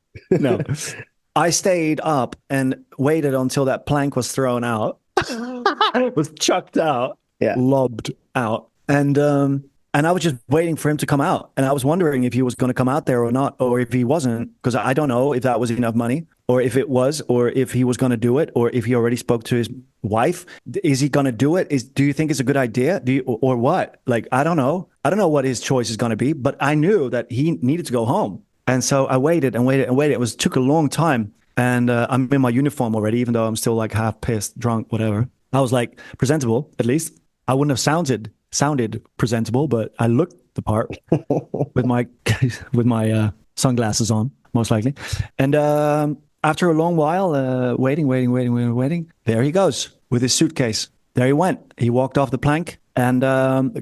[SPEAKER 2] I stayed up and waited until that plank was thrown out, was chucked out, lobbed out. And I was just waiting for him to come out. And I was wondering if he was going to come out there or not, or if he wasn't, because I don't know if that was enough money, or if it was, or if he was going to do it, or if he already spoke to his wife. Is he going to do it? Do you think it's a good idea? Or what? Like, I don't know. I don't know what his choice is going to be, but I knew that he needed to go home. And so I waited and waited and waited. It took a long time. And I'm in my uniform already, even though I'm still like half pissed, drunk, whatever. I was like presentable, at least. I wouldn't have sounded presentable, but I looked the part with my sunglasses on, most likely. And after a long while, waiting, there he goes with his suitcase. There he went. He walked off the plank and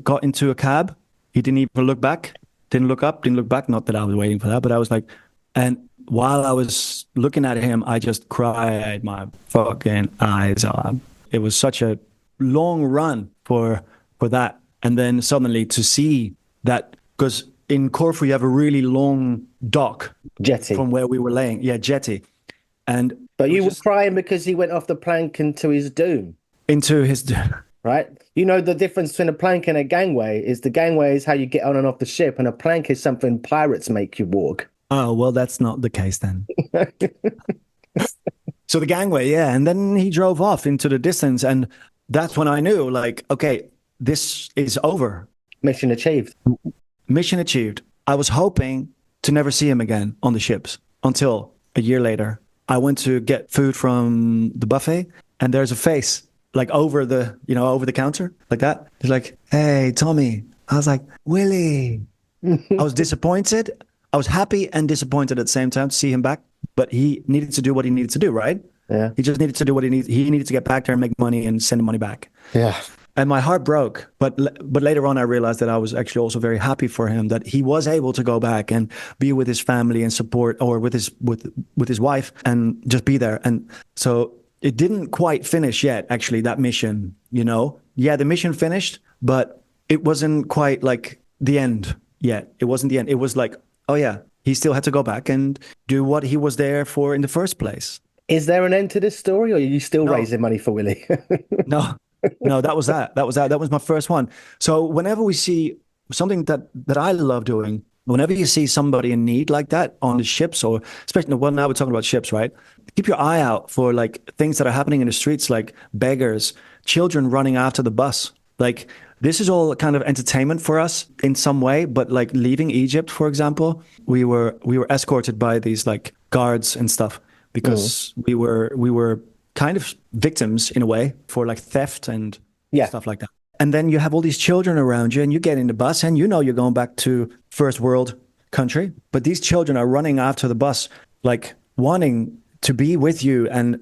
[SPEAKER 2] got into a cab. He didn't even look back, didn't look up, didn't look back. Not that I was waiting for that, but I was like, and while I was looking at him, I just cried my fucking eyes out. It was such a long run for that. And then suddenly to see that, because in Corfu you have a really long dock.
[SPEAKER 1] Jetty.
[SPEAKER 2] From where we were laying. Yeah, jetty.
[SPEAKER 1] But you were crying because he went off the plank into his doom. Right? You know, the difference between a plank and a gangway is the gangway is how you get on and off the ship, and a plank is something pirates make you walk.
[SPEAKER 2] Oh, well, that's not the case then. So the gangway, yeah. And then he drove off into the distance. And that's when I knew, like, okay, this is over.
[SPEAKER 1] Mission achieved.
[SPEAKER 2] Mission achieved. I was hoping to never see him again on the ships until a year later. I went to get food from the buffet, and there's a face like over the counter, like that. He's like, "Hey, Tommy." I was like, "Willie." I was disappointed. I was happy and disappointed at the same time to see him back, but he needed to do what he needed to do, right?
[SPEAKER 1] Yeah.
[SPEAKER 2] He just needed to do what he needed. He needed to get back there and make money and send the money back.
[SPEAKER 1] Yeah.
[SPEAKER 2] And my heart broke. But later on, I realized that I was actually also very happy for him, that he was able to go back and be with his family and support, or with his wife, and just be there. And so it didn't quite finish yet, actually, that mission, you know? Yeah, the mission finished, but it wasn't quite like the end yet. It wasn't the end. It was like, oh yeah, he still had to go back and do what he was there for in the first place.
[SPEAKER 1] Is there an end to this story, or are you still raising money for Willie?
[SPEAKER 2] No, that was that. That was my first one. So whenever we see something that I love doing, whenever you see somebody in need like that on the ships, or especially, well, now we're talking about ships, right? Keep your eye out for like things that are happening in the streets, like beggars, children running after the bus. Like, this is all kind of entertainment for us in some way, but like leaving Egypt, for example, we were escorted by these like guards and stuff, because we were kind of victims in a way for like theft and stuff like that. And then you have all these children around you, and you get in the bus and you know you're going back to first world country, but these children are running after the bus, like wanting to be with you and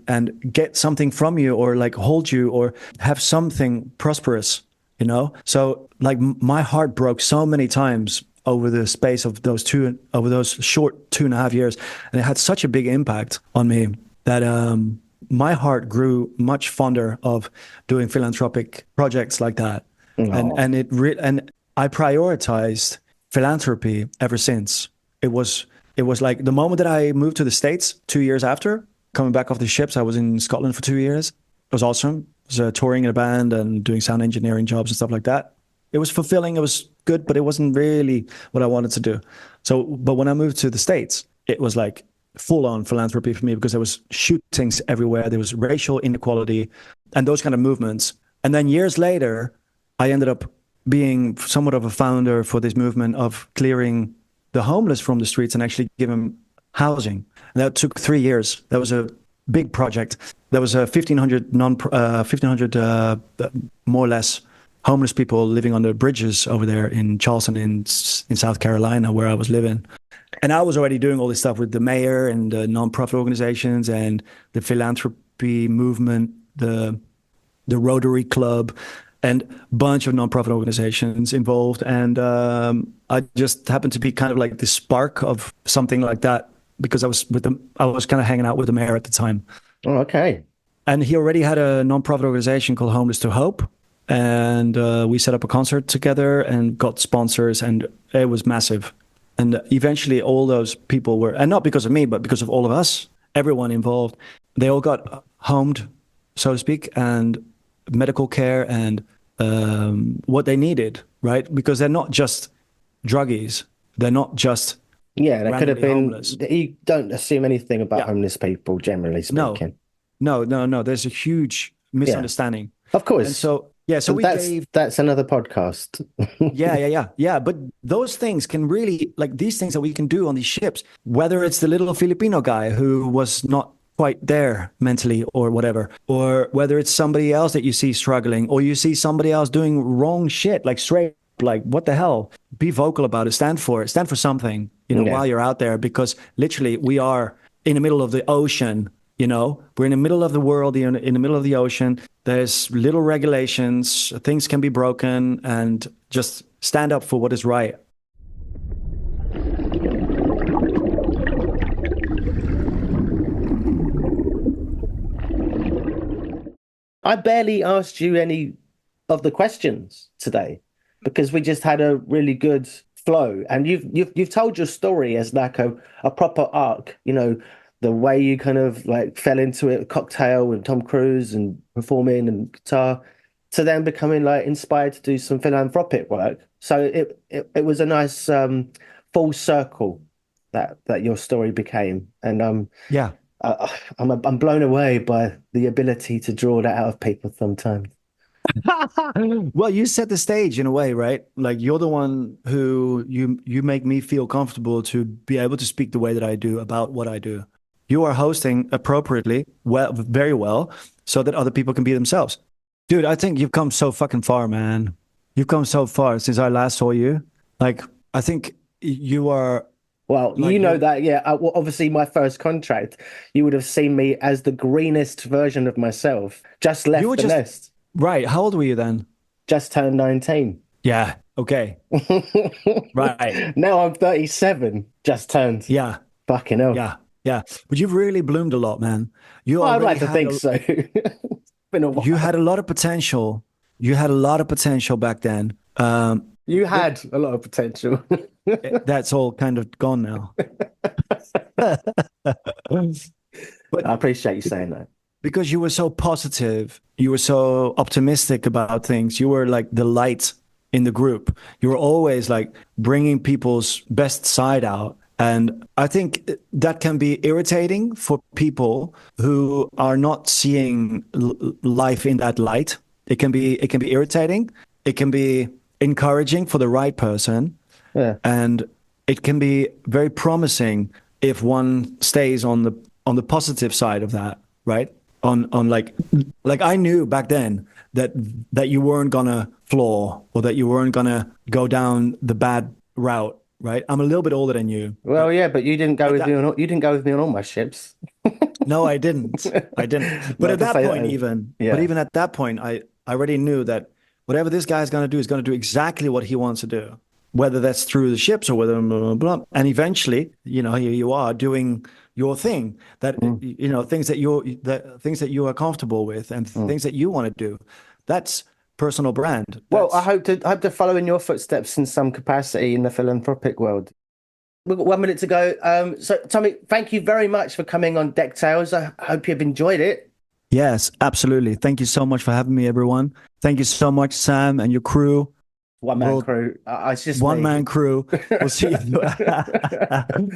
[SPEAKER 2] get something from you, or like hold you, or have something prosperous, you know? So like my heart broke so many times over the space of those short 2.5 years. And it had such a big impact on me that my heart grew much fonder of doing philanthropic projects like that. And I prioritized philanthropy ever since. It was like the moment that I moved to the States 2 years after coming back off the ships. I was in Scotland for 2 years. It was awesome. I was touring in a band and doing sound engineering jobs and stuff like that. It was fulfilling. It was good, but it wasn't really what I wanted to do. So, but when I moved to the States, it was like full on philanthropy for me, because there was shootings everywhere. There was racial inequality and those kind of movements. And then years later, I ended up being somewhat of a founder for this movement of clearing the homeless from the streets and actually give them housing. And that took 3 years. That was a big project. There was a 1,500 more or less homeless people living on the bridges over there in Charleston in South Carolina, where I was living. And I was already doing all this stuff with the mayor and the nonprofit organizations and the philanthropy movement, the Rotary Club, and a bunch of nonprofit organizations involved. And I just happened to be kind of like the spark of something like that, because I was kind of hanging out with the mayor at the time.
[SPEAKER 1] Oh, okay.
[SPEAKER 2] And he already had a nonprofit organization called Homeless to Hope. And we set up a concert together and got sponsors, and it was massive. And eventually all those people were, and not because of me, but because of all of us, everyone involved, they all got homed, so to speak, and medical care and what they needed, right? Because they're not just druggies. They're not just
[SPEAKER 1] they could have been
[SPEAKER 2] homeless.
[SPEAKER 1] You don't assume anything about homeless people, generally speaking.
[SPEAKER 2] No. There's a huge misunderstanding.
[SPEAKER 1] Of course.
[SPEAKER 2] And so
[SPEAKER 1] that's another podcast.
[SPEAKER 2] Yeah. But those things can really, like these things that we can do on these ships, whether it's the little Filipino guy who was not quite there mentally or whatever, or whether it's somebody else that you see struggling, or you see somebody else doing wrong shit, like straight, like what the hell? Be vocal about it. Stand for something, while you're out there, because literally we are in the middle of the ocean. We're in the middle of the world, in the middle of the ocean. There's little regulations, things can be broken, and just stand up for what is right.
[SPEAKER 1] I barely asked you any of the questions today because we just had a really good flow, and you've told your story as like a proper arc, the way you kind of like fell into it, Cocktail and Tom Cruise and performing and guitar, to then becoming like inspired to do some philanthropic work. So it was a nice full circle that your story became. And I'm blown away by the ability to draw that out of people sometimes.
[SPEAKER 2] Well, you set the stage in a way, right? Like you're the one who you make me feel comfortable to be able to speak the way that I do about what I do. You are hosting appropriately, very well, so that other people can be themselves. Dude, I think you've come so fucking far, man. You've come so far since I last saw you. Like, I think you are...
[SPEAKER 1] Well, like, that, yeah. Obviously, my first contract, you would have seen me as the greenest version of myself. Just left the nest.
[SPEAKER 2] Right. How old were you then?
[SPEAKER 1] Just turned 19.
[SPEAKER 2] Yeah. Okay. Right.
[SPEAKER 1] Now I'm 37. Just turned.
[SPEAKER 2] Yeah.
[SPEAKER 1] Fucking hell.
[SPEAKER 2] Yeah. Yeah. But you've really bloomed a lot, man.
[SPEAKER 1] I'd like to think so. Been a while.
[SPEAKER 2] You had a lot of potential. You had a lot of potential back then.
[SPEAKER 1] You had a lot of potential.
[SPEAKER 2] That's all kind of gone now.
[SPEAKER 1] But I appreciate you saying that.
[SPEAKER 2] Because you were so positive, you were so optimistic about things. You were like the light in the group. You were always like bringing people's best side out. And I think that can be irritating for people who are not seeing life in that light. It can be irritating. It can be encouraging for the right person.
[SPEAKER 1] Yeah.
[SPEAKER 2] And it can be very promising if one stays on the positive side of that, right? On like I knew back then that you weren't gonna flaw or that you weren't gonna go down the bad route, right? I'm a little bit older than you.
[SPEAKER 1] Well, yeah, but you didn't go with me on all my ships.
[SPEAKER 2] No, I didn't. But at that point, even at that point, I already knew that whatever this guy's gonna do is gonna do exactly what he wants to do, whether that's through the ships or whether blah, blah, blah. And eventually, here you are doing your thing, that things that you are comfortable with and things that you want to do. That's personal brand.
[SPEAKER 1] Well, I hope to follow in your footsteps in some capacity in the philanthropic world. We've got 1 minute to go. So Tommy, thank you very much for coming on Deck Tales. I hope you've enjoyed it.
[SPEAKER 2] Yes, absolutely. Thank you so much for having me, everyone. Thank you so much, Sam, and your crew.
[SPEAKER 1] One-man crew. It's just
[SPEAKER 2] one-man crew. We'll see you.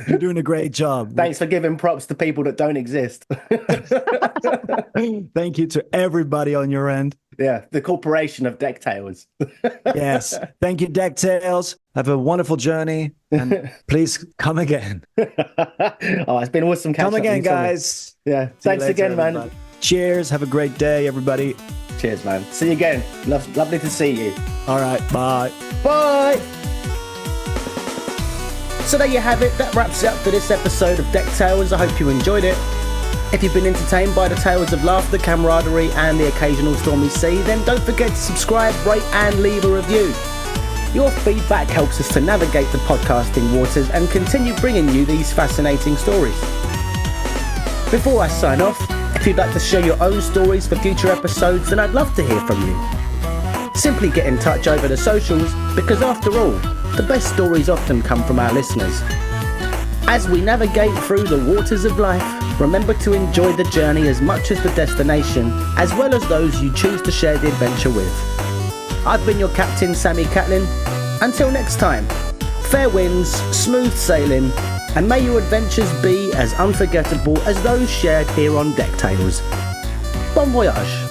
[SPEAKER 2] You're doing a great job.
[SPEAKER 1] Thanks for giving props to people that don't exist.
[SPEAKER 2] Thank you to everybody on your end.
[SPEAKER 1] Yeah, the corporation of deck tales.
[SPEAKER 2] Yes. Thank you, Deck Tales. Have a wonderful journey, and please come again.
[SPEAKER 1] Oh, it's been awesome catching
[SPEAKER 2] Come
[SPEAKER 1] up
[SPEAKER 2] again,
[SPEAKER 1] with you, Tommy.
[SPEAKER 2] guys.
[SPEAKER 1] Yeah,
[SPEAKER 2] See you
[SPEAKER 1] thanks
[SPEAKER 2] later,
[SPEAKER 1] again, man.
[SPEAKER 2] everybody. Cheers. Have a great day, everybody.
[SPEAKER 1] Cheers, man. See you again. Lovely to see you.
[SPEAKER 2] All right. Bye.
[SPEAKER 1] Bye. So there you have it. That wraps it up for this episode of Deck Tales. I hope you enjoyed it. If you've been entertained by the tales of laughter, camaraderie and the occasional stormy sea, then don't forget to subscribe, rate and leave a review. Your feedback helps us to navigate the podcasting waters and continue bringing you these fascinating stories. Before I sign off, if you'd like to share your own stories for future episodes, then I'd love to hear from you. Simply get in touch over the socials, because after all, the best stories often come from our listeners. As we navigate through the waters of life, remember to enjoy the journey as much as the destination, as well as those you choose to share the adventure with. I've been your captain, Sammy Catlin. Until next time, fair winds, smooth sailing, and may your adventures be as unforgettable as those shared here on Deck Tales. Bon voyage.